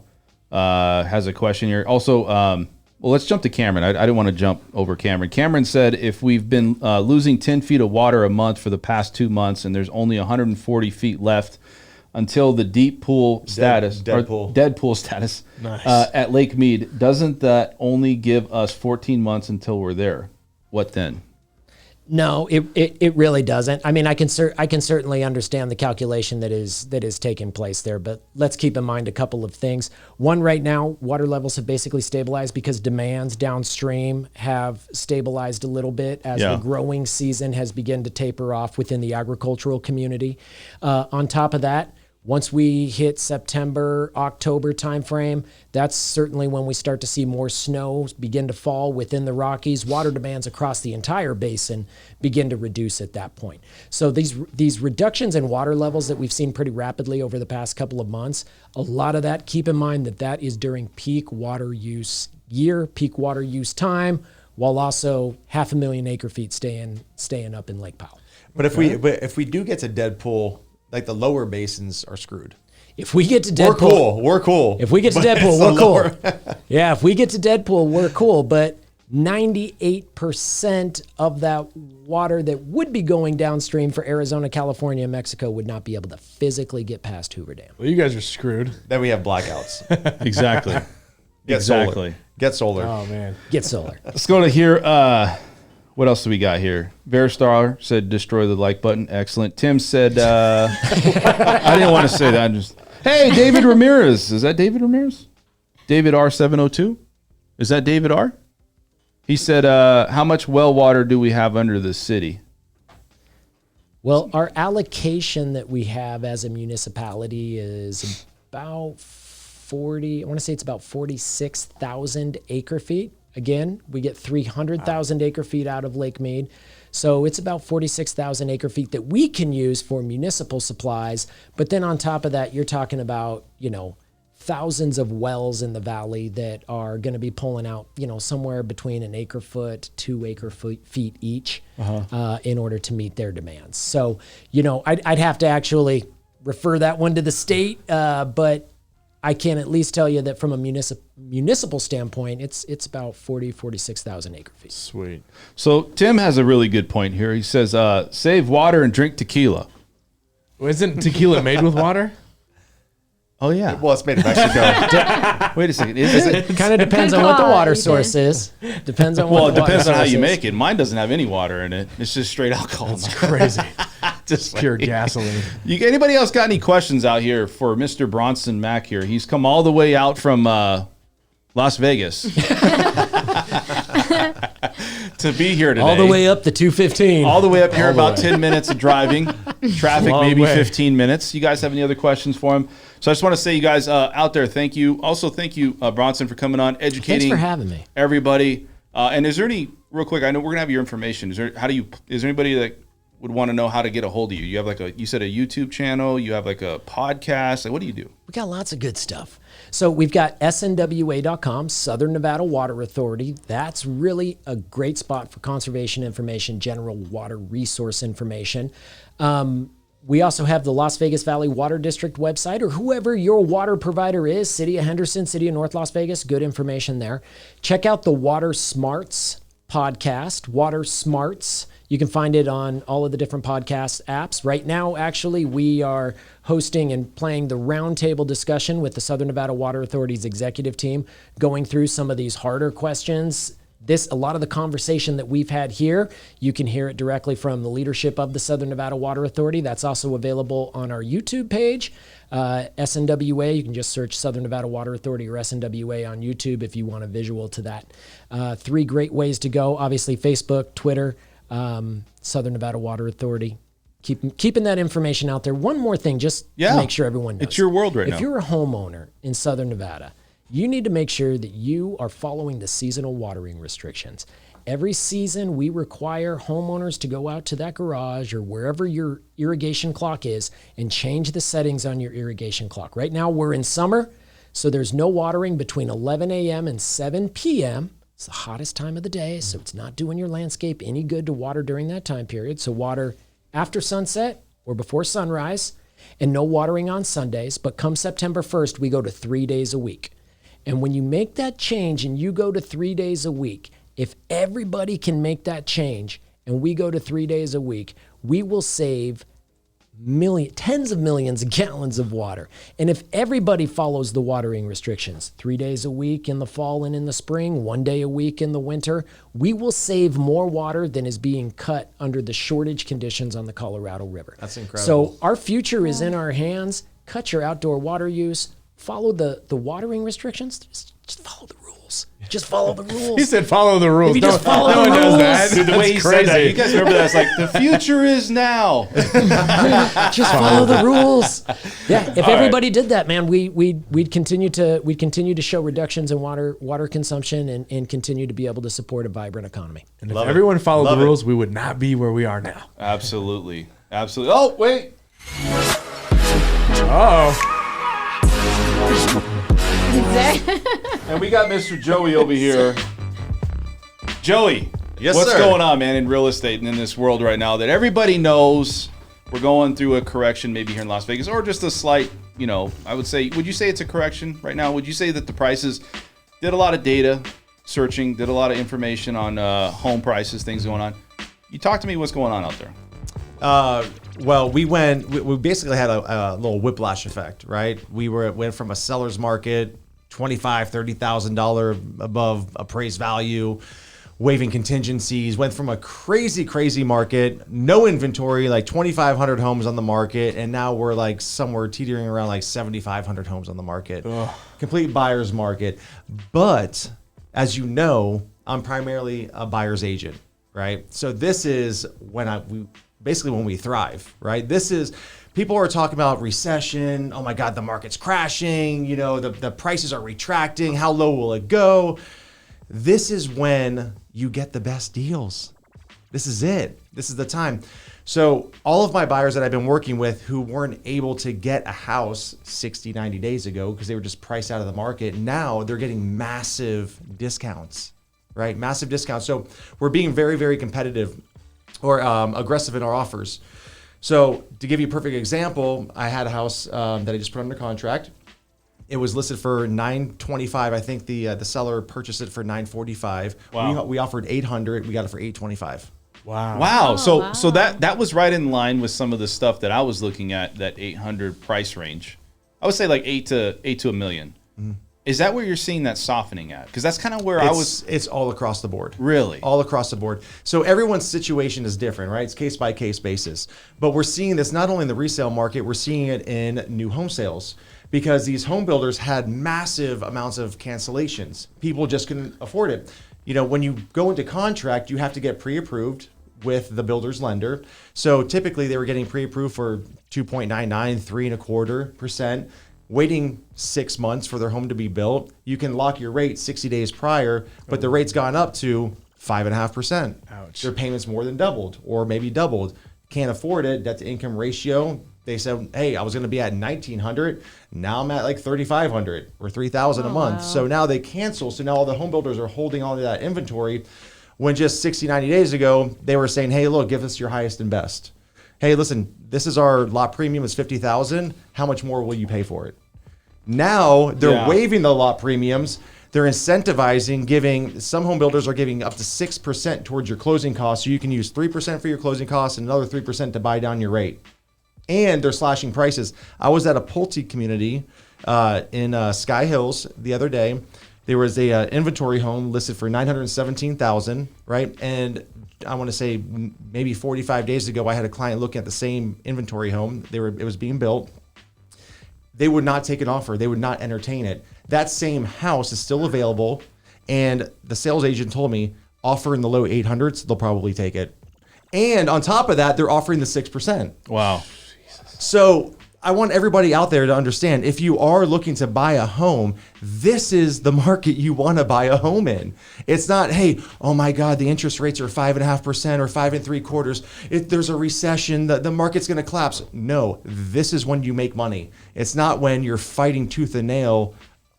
Has a question here. Also, well, let's jump to Cameron. I didn't want to jump over Cameron. Cameron said, if we've been losing 10 feet of water a month for the past 2 months and there's only 140 feet left until the deep pool status, dead pool status at Lake Mead, doesn't that only give us 14 months until we're there? What then? No, it really doesn't. I mean, I can certainly understand the calculation that is taking place there, but let's keep in mind a couple of things. One, right now, water levels have basically stabilized because demands downstream have stabilized a little bit as the growing season has begun to taper off within the agricultural community. On top of that, once we hit September, October timeframe, that's certainly when we start to see more snow begin to fall within the Rockies. Water demands across the entire basin begin to reduce at that point. So these reductions in water levels that we've seen pretty rapidly over the past couple of months, a lot of that, keep in mind that is during peak water use year, peak water use time, while also 500,000 acre feet staying up in Lake Powell. But if we do get to dead pool, like the lower basins are screwed. If we get to Deadpool, we're cool. If we get to Deadpool, we're cool. Yeah, if we get to Deadpool, we're cool. But 98% of that water that would be going downstream for Arizona, California, and Mexico would not be able to physically get past Hoover Dam. Well, you guys are screwed. Then we have blackouts. Exactly. Get Exactly. solar. Get solar. Oh man. Get solar. Let's go to here. What else do we got here? Veristar said destroy the like button. Excellent. Tim said, I didn't want to say that. Hey, David Ramirez. Is that David Ramirez? David R702? Is that David R? He said, how much well water do we have under the city? Well, our allocation that we have as a municipality is about 40, I want to say it's about 46,000 acre feet. Again, we get 300,000 acre feet out of Lake Mead. So it's about 46,000 acre feet that we can use for municipal supplies. But then on top of that, you're talking about, thousands of wells in the valley that are going to be pulling out, somewhere between an acre foot, 2 acre feet each in order to meet their demands. So, I'd have to actually refer that one to the state, but I can at least tell you that from a municipal standpoint, it's about 46,000 acre feet. Sweet. So Tim has a really good point here. He says, save water and drink tequila. Well, isn't tequila made with water? Oh, yeah. Well, it's made in Mexico. Wait a second. Is it? It kind of depends on what the water source is. Depends on Well, what it the water depends on how source you is. make it. Mine doesn't have any water in it. It's just straight alcohol. It's crazy. Just Pure gasoline. Anybody else got any questions out here for Mr. Bronson Mack here? He's come all the way out from Las Vegas to be here today. All the way up the 215. All the way up here, All the about way. 10 minutes of driving. Traffic, Long maybe way. 15 minutes. You guys have any other questions for him? So I just want to say, you guys out there, thank you. Also, thank you, Bronson, for coming on, educating Thanks for having me. everybody. And is there any, real quick, I know we're going to have your information. Is there anybody that would want to know how to get a hold of you? You have you said a YouTube channel, you have like a podcast. Like, what do you do? We got lots of good stuff. So we've got snwa.com, Southern Nevada Water Authority. That's really a great spot for conservation information, general water resource information. We also have the Las Vegas Valley Water District website, or whoever your water provider is, City of Henderson, City of North Las Vegas, good information there. Check out the Water Smarts podcast, Water Smarts. You can find it on all of the different podcast apps. Right now, actually, we are hosting and playing the roundtable discussion with the Southern Nevada Water Authority's executive team, going through some of these harder questions. A lot of the conversation that we've had here, you can hear it directly from the leadership of the Southern Nevada Water Authority. That's also available on our YouTube page, SNWA. You can just search Southern Nevada Water Authority or SNWA on YouTube if you want a visual to that. 3 great ways to go. Obviously, Facebook, Twitter, Southern Nevada Water Authority. Keeping that information out there. One more thing, just to make sure everyone knows. It's your world right now. If you're a homeowner in Southern Nevada, you need to make sure that you are following the seasonal watering restrictions. Every season, we require homeowners to go out to that garage or wherever your irrigation clock is and change the settings on your irrigation clock. Right now, we're in summer, so there's no watering between 11 a.m. and 7 p.m. It's the hottest time of the day, so it's not doing your landscape any good to water during that time period. So water after sunset or before sunrise, and no watering on Sundays. But come September 1st, we go to 3 days a week. And when you make that change and you go to 3 days a week, if everybody can make that change and we go to 3 days a week, we will save tens of millions of gallons of water. And if everybody follows the watering restrictions, 3 days a week in the fall and in the spring, 1 day a week in the winter, we will save more water than is being cut under the shortage conditions on the Colorado River. That's incredible. So our future is in our hands. Cut your outdoor water use. Follow the watering restrictions. Just follow the rules. Just follow the rules. He said, "Follow the rules." If you just follow no the one does rules. that. Dude, the way he That's said that, crazy. you guys remember that? It's like, the future is now. Just follow the rules. Yeah, if everybody did that, man, we'd continue to show reductions in water consumption and continue to be able to support a vibrant economy. And if everyone followed Love the it. rules, we would not be where we are now. Absolutely. Absolutely. Oh, wait. Oh, And we got Mr. Joey over here. Joey, Yes, what's sir. going on, man, in real estate and in this world right now that everybody knows we're going through a correction maybe here in Las Vegas, or just a slight, I would you say it's a correction right now? Would you say that the prices did a lot of data searching, did a lot of information on home prices, things going on? You talk to me, what's going on out there? Well, we basically had a little whiplash effect, right? Went from a seller's market, $25,000, $30,000 above appraised value, waiving contingencies, went from a crazy market, no inventory, like 2,500 homes on the market, and now we're like somewhere teetering around like 7,500 homes on the market. Complete buyer's market. But as you know, I'm primarily a buyer's agent, right? So this is when we thrive, right? This is, people are talking about recession. Oh my God, the market's crashing. The prices are retracting. How low will it go? This is when you get the best deals. This is it. This is the time. So all of my buyers that I've been working with who weren't able to get a house 60, 90 days ago because they were just priced out of the market, now they're getting massive discounts, right? Massive discounts. So we're being very, very competitive or aggressive in our offers. So to give you a perfect example, I had a house that I just put under contract. It was listed for $925. I think the seller purchased it for $945. Wow. We offered $800. We got it for $825. wow. Wow. So that was right in line with some of the stuff that I was looking at, that 800 price range. I would say like 8 to $1 million. Is that where you're seeing that softening at? Because that's kind of where It's all across the board. Really? All across the board. So everyone's situation is different, right? It's case by case basis. But we're seeing this not only in the resale market, we're seeing it in new home sales, because these home builders had massive amounts of cancellations. People just couldn't afford it. When you go into contract, you have to get pre-approved with the builder's lender. So typically they were getting pre-approved for 2.99, 3.25%. Waiting 6 months for their home to be built. You can lock your rate 60 days prior, but the rate's gone up to 5.5%. Ouch. Their payments more than doubled or maybe doubled. Can't afford it. Debt to income ratio. They said, hey, I was going to be at 1,900. Now I'm at like 3,500 or 3,000 a month. wow. So now they cancel. So now all the home builders are holding on to that inventory, when just 60, 90 days ago, they were saying, hey, look, give us your highest and best. Hey, listen, this is our lot premium is $50,000. How much more will you pay for it? Now they're waiving the lot premiums. They're incentivizing, some home builders are giving up to 6% towards your closing costs. So you can use 3% for your closing costs and another 3% to buy down your rate. And they're slashing prices. I was at a Pulte community in Sky Hills the other day. There was a inventory home listed for $917,000, right? And I want to say maybe 45 days ago, I had a client looking at the same inventory home. It was being built. They would not take an offer. They would not entertain it. That same house is still available, and the sales agent told me, offer in the low 800s, they'll probably take it. And on top of that, they're offering the 6%. Wow. So I want everybody out there to understand, if you are looking to buy a home, this is the market you want to buy a home in. It's not, hey, oh my God, the interest rates are 5.5% or 5.75%. There's a recession, the market's going to collapse. No, this is when you make money. It's not when you're fighting tooth and nail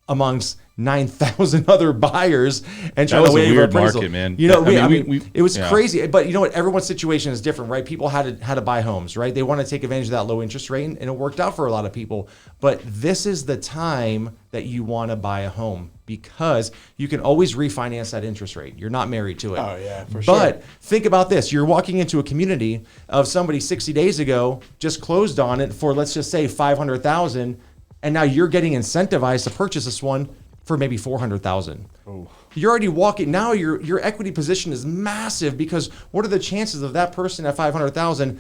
amongst 9,000 other buyers and trying was to a waive weird appraisal. market, man. You know, I mean, it was yeah. crazy. But you know what? Everyone's situation is different, right? People had to buy homes, right? They want to take advantage of that low interest rate, and it worked out for a lot of people. But this is the time that you want to buy a home because you can always refinance that interest rate. You're not married to it. Oh, yeah, for sure. But think about this. You're walking into a community of somebody 60 days ago just closed on it for, let's just say, $500,000, and now you're getting incentivized to purchase this one for maybe $400,000. You're already walking. Now your equity position is massive because what are the chances of that person at $500,000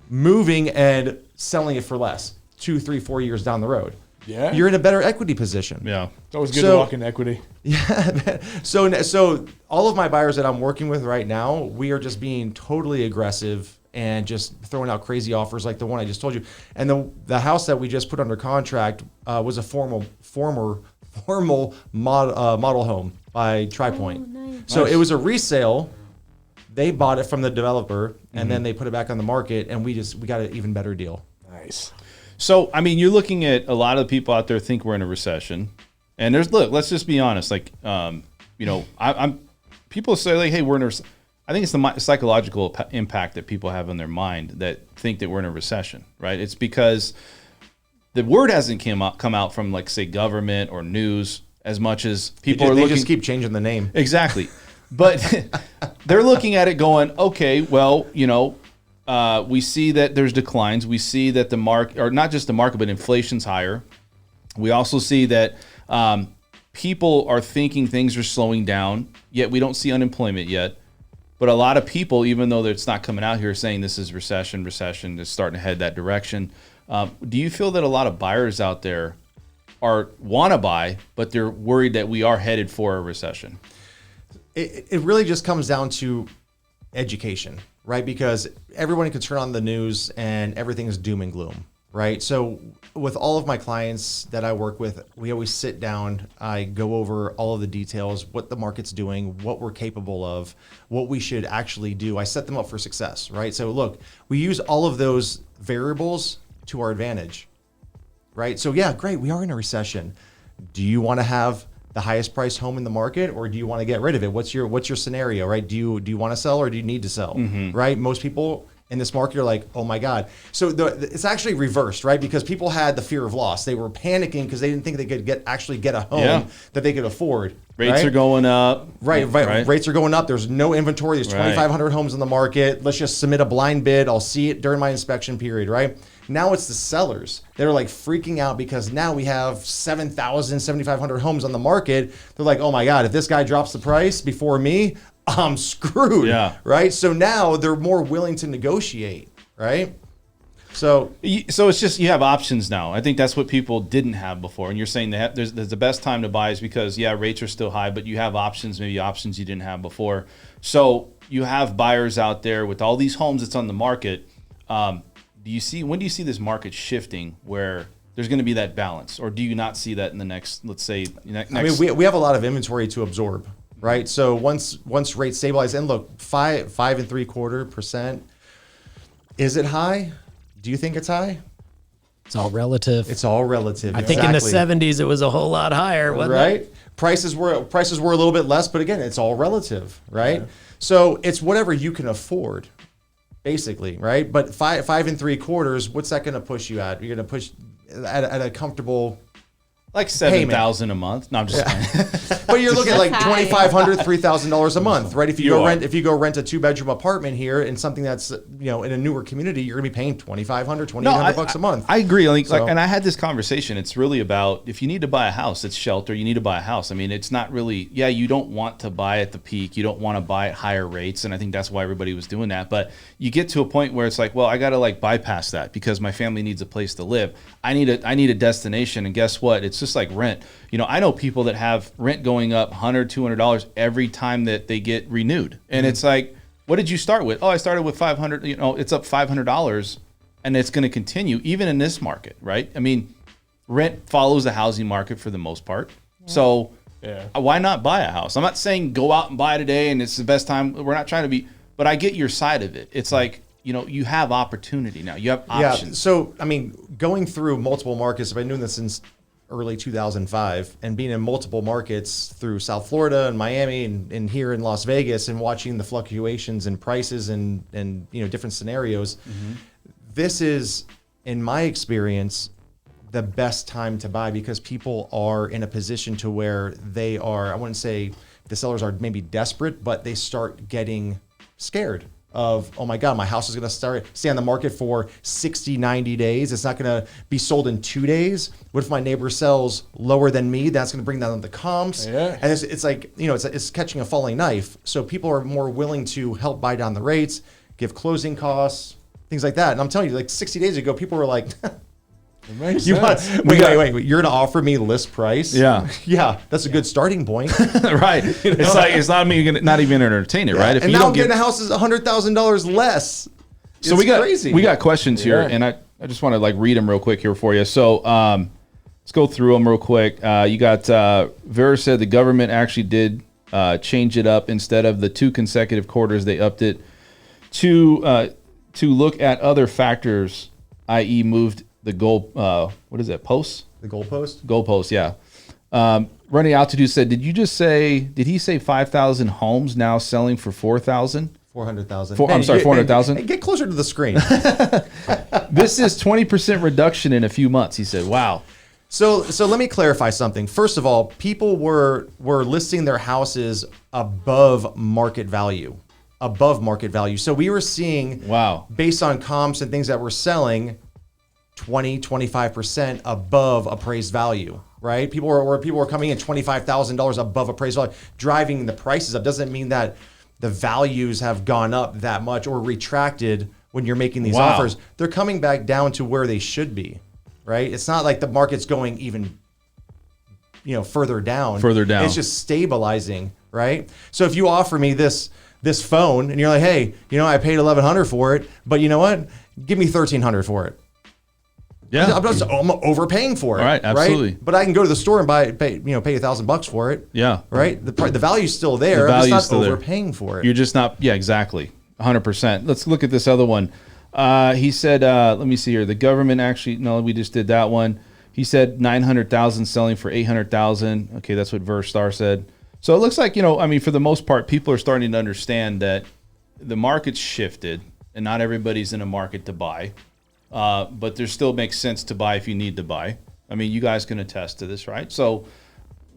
moving and selling it for less 2, 3, 4 years down the road? Yeah. You're in a better equity position. Yeah. It's always good to walk in equity. Yeah. So all of my buyers that I'm working with right now, we are just being totally aggressive and just throwing out crazy offers like the one I just told you. And the house that we just put under contract was a formal model home by TriPoint. Nice. So it was a resale. They bought it from the developer and then they put it back on the market, and we got an even better deal. Nice. So, I mean, you're looking at a lot of people out there think we're in a recession, and let's just be honest. Like, you know, I'm people say like, hey, we're in a. I think it's the psychological impact that people have on their mind that think that we're in a recession, right? It's because the word hasn't come out from, like, say, government or news as much as people are looking. They just keep changing the name. Exactly. But they're looking at it going, okay, well, you know, we see that there's declines. We see that the market, or not just the market, but inflation's higher. We also see that people are thinking things are slowing down, yet we don't see unemployment yet. But a lot of people, even though it's not coming out here saying this is recession is starting to head that direction. Do you feel that a lot of buyers out there want to buy, but they're worried that we are headed for a recession? It really just comes down to education, right? Because everyone can turn on the news and everything is doom and gloom, right? So with all of my clients that I work with, we always sit down, I go over all of the details, what the market's doing, what we're capable of, what we should actually do. I set them up for success, right? So look, we use all of those variables to our advantage, right? So yeah, great, we are in a recession. Do you want to have the highest priced home in the market, or do you want to get rid of it? What's your scenario, right? Do you want to sell, or do you need to sell, right? Most people in this market are like, oh my God. So it's actually reversed, right? Because people had the fear of loss. They were panicking because they didn't think they could get a home that they could afford. Rates are going up. Right. Rates are going up. There's no inventory. There's 2,500 homes on the market. Let's just submit a blind bid. I'll see it during my inspection period, right? Now it's the sellers. They're like freaking out because now we have 7,000, 7,500 homes on the market. They're like, oh my God, if this guy drops the price before me, I'm screwed. Yeah. Right. So now they're more willing to negotiate. Right. So it's just you have options now. I think that's what people didn't have before. And you're saying that there's the best time to buy is because, yeah, rates are still high, but you have options, maybe options you didn't have before. So you have buyers out there with all these homes that's on the market. When do you see this market shifting where there's going to be that balance, or do you not see that in the next, let's say, next? I mean, we have a lot of inventory to absorb, right? So once rates stabilize, and look, 5.75%, is it high? Do you think it's high? It's all relative. It's all relative. I think in the 70s it was a whole lot higher, wasn't right? it? Prices were a little bit less, but again, it's all relative, right? Yeah. So it's whatever you can afford, basically, right? But 5.75, what's that going to push you at? You're going to push at a comfortable, like $7,000 a month. No, I'm just saying. But you're looking at like $2,500, $3,000 a month, right? If you go rent a 2-bedroom apartment here in something that's in a newer community, you're gonna be paying $2,500, $2,800 a month. I agree. And I had this conversation. It's really about if you need to buy a house, it's shelter. You need to buy a house. I mean, it's not really. Yeah, you don't want to buy at the peak. You don't want to buy at higher rates, and I think that's why everybody was doing that. But you get to a point where it's like, well, I got to bypass that because my family needs a place to live. I need a destination, and guess what? It's just like rent. I know people that have rent going up $100, $200 every time that they get renewed. And it's like, what did you start with? Oh, I started with $500, it's up $500 and it's going to continue even in this market, right? I mean, rent follows the housing market for the most part. Yeah. So why not buy a house? I'm not saying go out and buy today and it's the best time. We're not trying to be, but I get your side of it. It's like, you have opportunity now. You have options. Yeah. So, I mean, going through multiple markets, I've been doing this since early 2005 and being in multiple markets through South Florida and Miami and here in Las Vegas and watching the fluctuations in prices and different scenarios, this is, in my experience, the best time to buy because people are in a position to where they are, I wouldn't say the sellers are maybe desperate, but they start getting scared of, oh my God, my house is going to stay on the market for 60, 90 days. It's not going to be sold in 2 days. What if my neighbor sells lower than me? That's going to bring down the comps. Yeah. And it's like, it's catching a falling knife. So people are more willing to help buy down the rates, give closing costs, things like that. And I'm telling you, like 60 days ago, people were like, It makes You want, sense. wait. You're going to offer me list price? Yeah. Yeah, that's a good starting point. Right. It's like it's not me not even entertain it, right? And now getting a house is $100,000 less. So It's we got crazy. we got questions here, Yeah. and I just want to like read them real quick here for you. So let's go through them real quick. You got Vera said the government actually did change it up. Instead of the 2 consecutive quarters, they upped it to look at other factors, i.e., moved the goal. What is that? Posts? The goalpost? Goalposts, yeah. Running Altitude said, did he say 5,000 homes now selling for 4,000? 400,000. I'm sorry, 400,000? Hey, get closer to the screen. This is 20% reduction in a few months, he said. Wow. So let me clarify something. First of all, people were listing their houses above market value. So we were seeing, Wow. based on comps and things that we're selling, 20, 25% above appraised value, right? People were coming in $25,000 above appraised value, driving the prices up. Doesn't mean that the values have gone up that much or retracted when you're making these Wow. offers. They're coming back down to where they should be, right? It's not like the market's going even, further down. Further down. It's just stabilizing, right? So if you offer me this phone and you're like, hey, I paid $1,100 for it, but you know what? Give me $1,300 for it. Yeah. I'm overpaying for it. All right, absolutely. Right? But I can go to the store and pay $1,000 for it. Yeah. Right. The value's still there. The I'm value's just still not there. overpaying for it. You're just not, yeah, exactly. 100%. Let's look at this other one. He said, let me see here. The government actually, no, we just did that one. He said 900,000 selling for 800,000. Okay, that's what Verstar said. So it looks like, for the most part, people are starting to understand that the market's shifted and not everybody's in a market to buy. But there still makes sense to buy if you need to buy. I mean, you guys can attest to this, right? So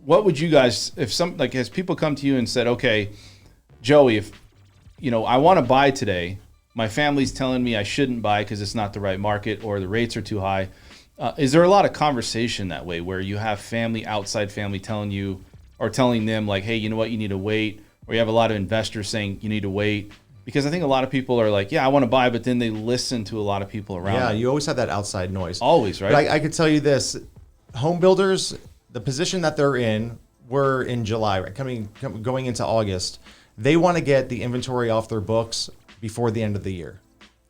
what would you guys, has people come to you and said, okay, Joey, if, I want to buy today, my family's telling me I shouldn't buy because it's not the right market or the rates are too high. Is there a lot of conversation that way where you have outside family telling you or telling them like, hey, you know what, you need to wait, or you have a lot of investors saying you need to wait? Because I think a lot of people are like, yeah, I want to buy, but then they listen to a lot of people around. Yeah, them. You always have that outside noise. Always, right? But I could tell you this, home builders, the position that they're in, we're in July, right? Going into August, they want to get the inventory off their books before the end of the year,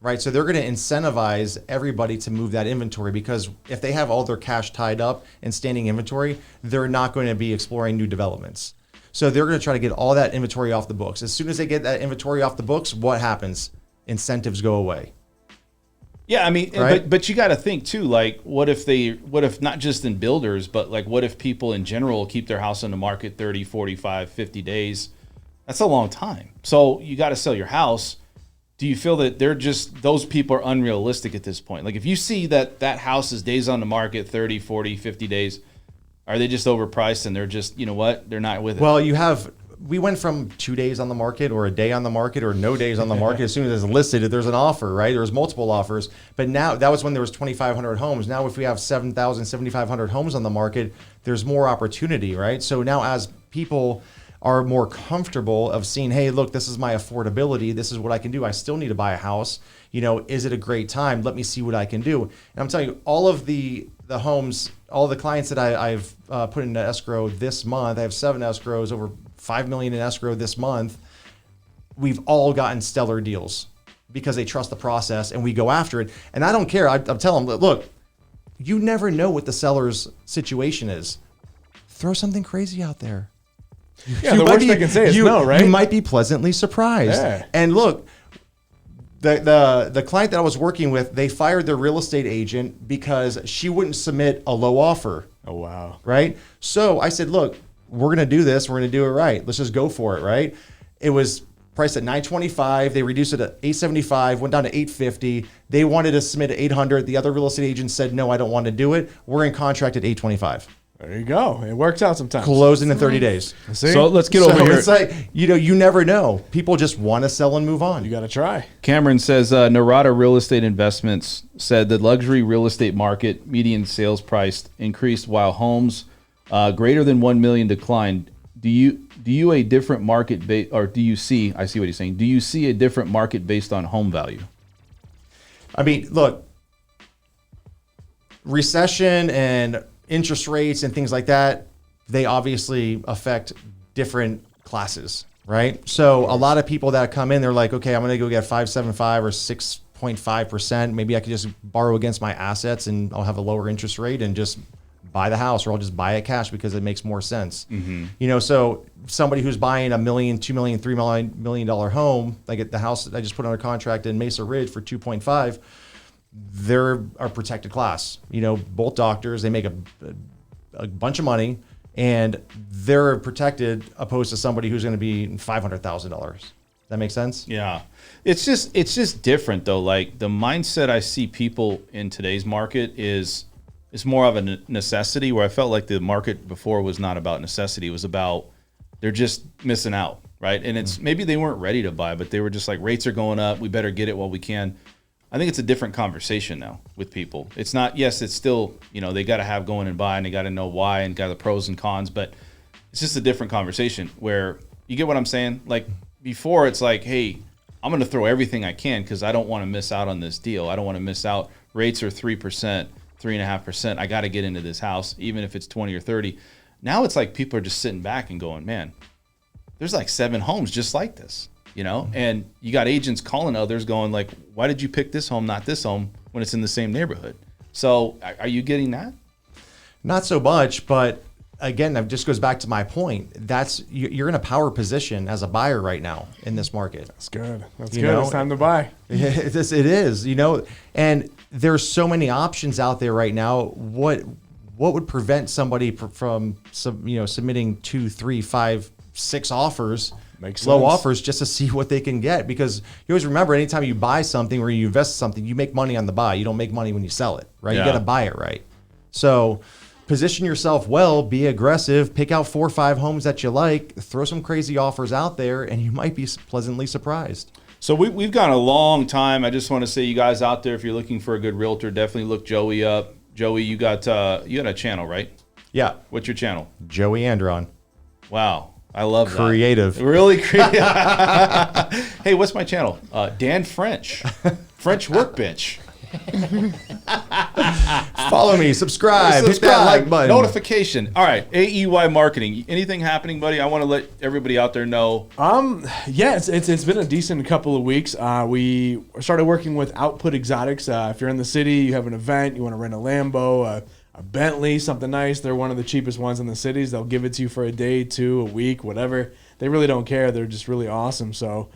right? So they're going to incentivize everybody to move that inventory because if they have all their cash tied up in standing inventory, they're not going to be exploring new developments. So they're going to try to get all that inventory off the books. As soon as they get that inventory off the books, what happens? Incentives go away. Yeah, Right? but you got to think too, like what if not just in builders, but like what if people in general keep their house on the market 30, 45, 50 days? That's a long time. So you got to sell your house. Do you feel that those people are unrealistic at this point? Like if you see that house is days on the market, 30, 40, 50 days, are they just overpriced and they're just, they're not with it? Well, we went from 2 days on the market or a day on the market or no days on the market. As soon as it's listed, there's an offer, right? There's multiple offers. But now that was when there was 2,500 homes. Now if we have 7,000, 7,500 homes on the market, there's more opportunity, right? So now as people are more comfortable of seeing, hey, look, this is my affordability. This is what I can do. I still need to buy a house. Is it a great time? Let me see what I can do. And I'm telling you, all of the homes, all the clients that I've put into escrow this month, I have 7 escrows, over $5 million in escrow this month. We've all gotten stellar deals because they trust the process and we go after it. And I don't care. I'm telling them, look, you never know what the seller's situation is. Throw something crazy out there. Yeah, the worst they can say is no, right? You might be pleasantly surprised. Yeah. And look, the client that I was working with, they fired their real estate agent because she wouldn't submit a low offer. Oh, wow. Right? So I said, look, we're going to do this. We're going to do it right. Let's just go for it, right? It was priced at $925. They reduced it to $875, went down to $850. They wanted to submit at $800. The other real estate agent said, no, I don't want to do it. We're in contract at $825. There you go. It works out sometimes. Closing in 30 days. See? So let's get over here. It's like, you never know. People just want to sell and move on. You got to try. Cameron says Narada Real Estate Investments said the luxury real estate market median sales price increased while homes greater than 1 million declined. Do you a different market or do you see? I see what he's saying. Do you see a different market based on home value? I mean, look, recession and interest rates and things like that, they obviously affect different classes, right? So a lot of people that come in, they're like, okay, I'm going to go get 5.75 or 6.5%. Maybe I could just borrow against my assets and I'll have a lower interest rate and just buy the house, or I'll just buy it cash because it makes more sense. So somebody who's buying $1 million, $2 million, $3 million home, like at the house that I just put under contract in Mesa Ridge for 2.5, they're a protected class. Both doctors, they make a bunch of money and they're protected opposed to somebody who's going to be $500,000. That makes sense? Yeah. It's just different though. Like the mindset I see people in today's market is it's more of a necessity, where I felt like the market before was not about necessity. It was about they're just missing out, right? And it's maybe they weren't ready to buy, but they were just like, rates are going up. We better get it while we can. I think it's a different conversation now with people. It's not, yes, it's still, they got to have going and buy and they got to know why and got the pros and cons, but it's just a different conversation where you get what I'm saying? Like before it's like, hey, I'm going to throw everything I can because I don't want to miss out on this deal. I don't want to miss out. Rates are 3%, 3.5%. I got to get into this house, even if it's 20 or 30. Now it's like people are just sitting back and going, man, there's like 7 homes just like this, and you got agents calling others going like, why did you pick this home, not this home, when it's in the same neighborhood? So are you getting that? Not so much, but again, that just goes back to my point. You're in a power position as a buyer right now in this market. That's good. That's good. It's time to buy. It is, and there's so many options out there right now. What would prevent somebody from submitting 2, 3, 5, 6 offers, low offers, just to see what they can get? Because you always remember, anytime you buy something or you invest in something, you make money on the buy. You don't make money when you sell it, right? Yeah. You got to buy it right. So position yourself well, be aggressive, pick out 4 or 5 homes that you like, throw some crazy offers out there, and you might be pleasantly surprised. So we've gone a long time. I just want to say, you guys out there, if you're looking for a good realtor, definitely look Joey up. Joey, you got a channel, right? Yeah. What's your channel? Joey Andron. Wow. I love that. Creative. Really creative. Hey, what's my channel? Dan French. French Workbench. Follow me, subscribe, hit that like button. Notification. All right, AEY Marketing. Anything happening, buddy? I want to let everybody out there know. Yeah, it's been a decent couple of weeks. We started working with Output Exotics. If you're in the city, you have an event, you want to rent a Lambo, a Bentley, something nice. They're one of the cheapest ones in the cities. They'll give it to you for a day, 2, a week, whatever. They really don't care. They're just really awesome. So,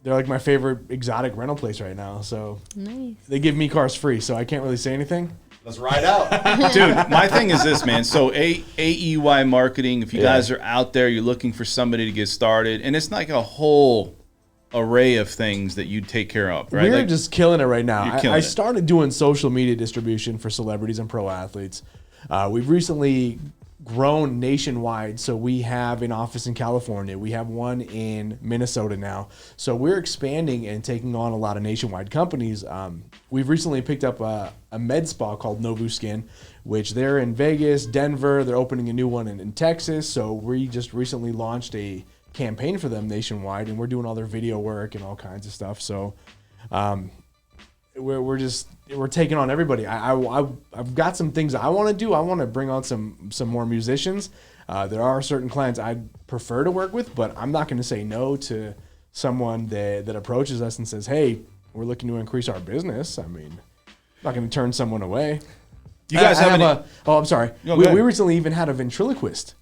they're like my favorite exotic rental place right now. So Nice. They give me cars free, so I can't really say anything. Let's ride out. Dude, my thing is this, man. So AEY Marketing, if you guys are out there, you're looking for somebody to get started, and it's like a whole array of things that you take care of, right? We're Like, just killing it right now. You're killing I it. started doing social media distribution for celebrities and pro athletes. We've recently grown nationwide, so we have an office in California. We have one in Minnesota now. So we're expanding and taking on a lot of nationwide companies. We've recently picked up a med spa called Novu Skin, which they're in Vegas, Denver. They're opening a new one in Texas. So we just recently launched a campaign for them nationwide, and we're doing all their video work and all kinds of stuff. So we're taking on everybody. I've got some things I want to do. I want to bring on some more musicians. There are certain clients I'd prefer to work with, but I'm not going to say no to someone that approaches us and says, hey, we're looking to increase our business. I mean, I'm not going to turn someone away. you guys have any? I'm sorry. No, we go ahead. recently even had a ventriloquist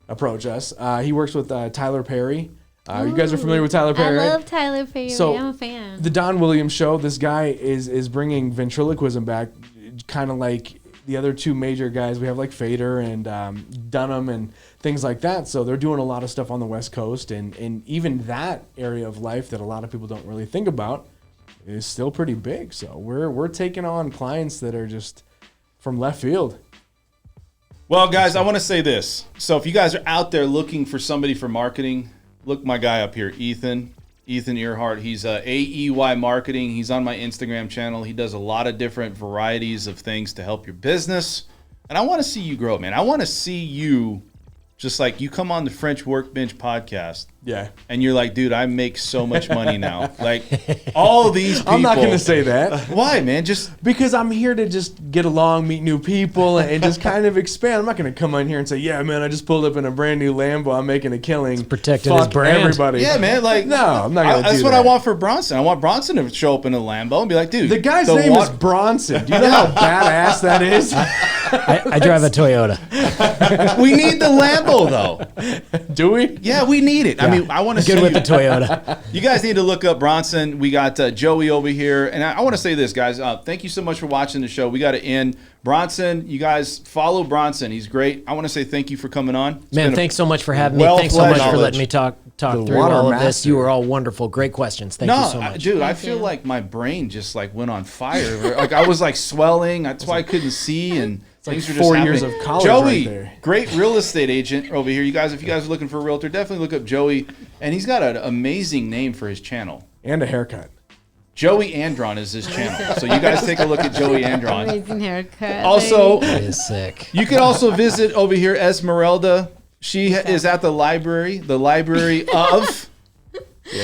approach us. He works with Tyler Perry. You guys are familiar with Tyler Perry, I right? love Tyler Perry. So, I'm a fan. The Don Williams Show, this guy is bringing ventriloquism back, kind of like the other two major guys, we have like Fader and Dunham and things like that. So they're doing a lot of stuff on the West Coast, and even that area of life that a lot of people don't really think about is still pretty big. So we're taking on clients that are just from left field. Well, guys, I want to say this. So if you guys are out there looking for somebody for marketing, look my guy up here, Ethan Earhart. He's AEY Marketing. He's on my Instagram channel. He does a lot of different varieties of things to help your business. And I want to see you grow, man. I want to see you, just like you come on the French Workbench podcast. Yeah. And you're like, dude, I make so much money now. Like all these people. I'm not going to say that. Why, man? Just because I'm here to just get along, meet new people, and just kind of expand. I'm not going to come on here and say, yeah, man, I just pulled up in a brand new Lambo. I'm making a killing. Protecting Fuck his brand. everybody. yeah, man. Like No, I'm not going to do That's what that. I want for Bronson. I want Bronson to show up in a Lambo and be like, dude. The guy's the name is wa- Bronson. Do you know how badass that is? I drive a Toyota. We need the Lambo, though. Do we? Yeah, we need it. I mean, I want to Good see with you. the Toyota. You guys need to look up Bronson. We got Joey over here. And I want to say this, guys. Thank you so much for watching the show. We got to end. Bronson, you guys follow Bronson. He's great. I want to say thank you for coming on. It's Man, been a thanks so much for having me. wealth Thanks so much of for knowledge. letting me talk The through water all of this. master. You were all wonderful. Great questions. Thank you so much. Dude, I Thank feel you. like my brain just like went on fire. Like I was like swelling. That's why I couldn't see, and things like were just 4 years happening. of college Joey, right there. great real estate agent over here. You guys, if you guys are looking for a realtor, definitely look up Joey. And he's got an amazing name for his channel. And a haircut. Joey Andron is his channel. So you guys take a look at Joey Andron. Amazing haircut. Also, It is sick. you can also visit over here Esmeralda. She is at the library of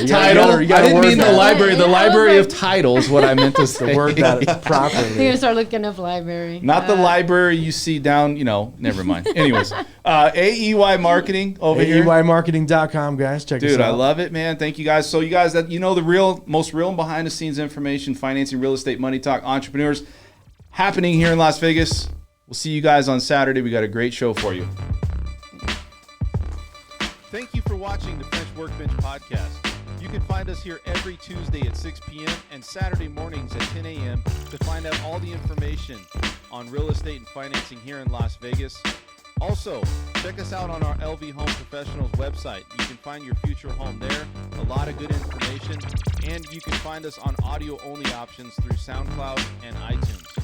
title. you gotta I didn't word mean the that. library. The Yeah, I was library of like- titles. What I meant to say. Word that You're properly. gonna start looking up library. Not the library you see down. Never mind. Anyways, AEY Marketing over here. AEYmarketing.com, guys. Check us Dude, out. I love it, man. Thank you guys. So you guys that the most real and behind the scenes information, financing, real estate, money talk, entrepreneurs happening here in Las Vegas. We'll see you guys on Saturday. We got a great show for you. Thank you for watching the French Workbench podcast. You can find us here every Tuesday at 6 p.m. and Saturday mornings at 10 a.m. to find out all the information on real estate and financing here in Las Vegas. Also, check us out on our LV Home Professionals website. You can find your future home there, a lot of good information, and you can find us on audio-only options through SoundCloud and iTunes.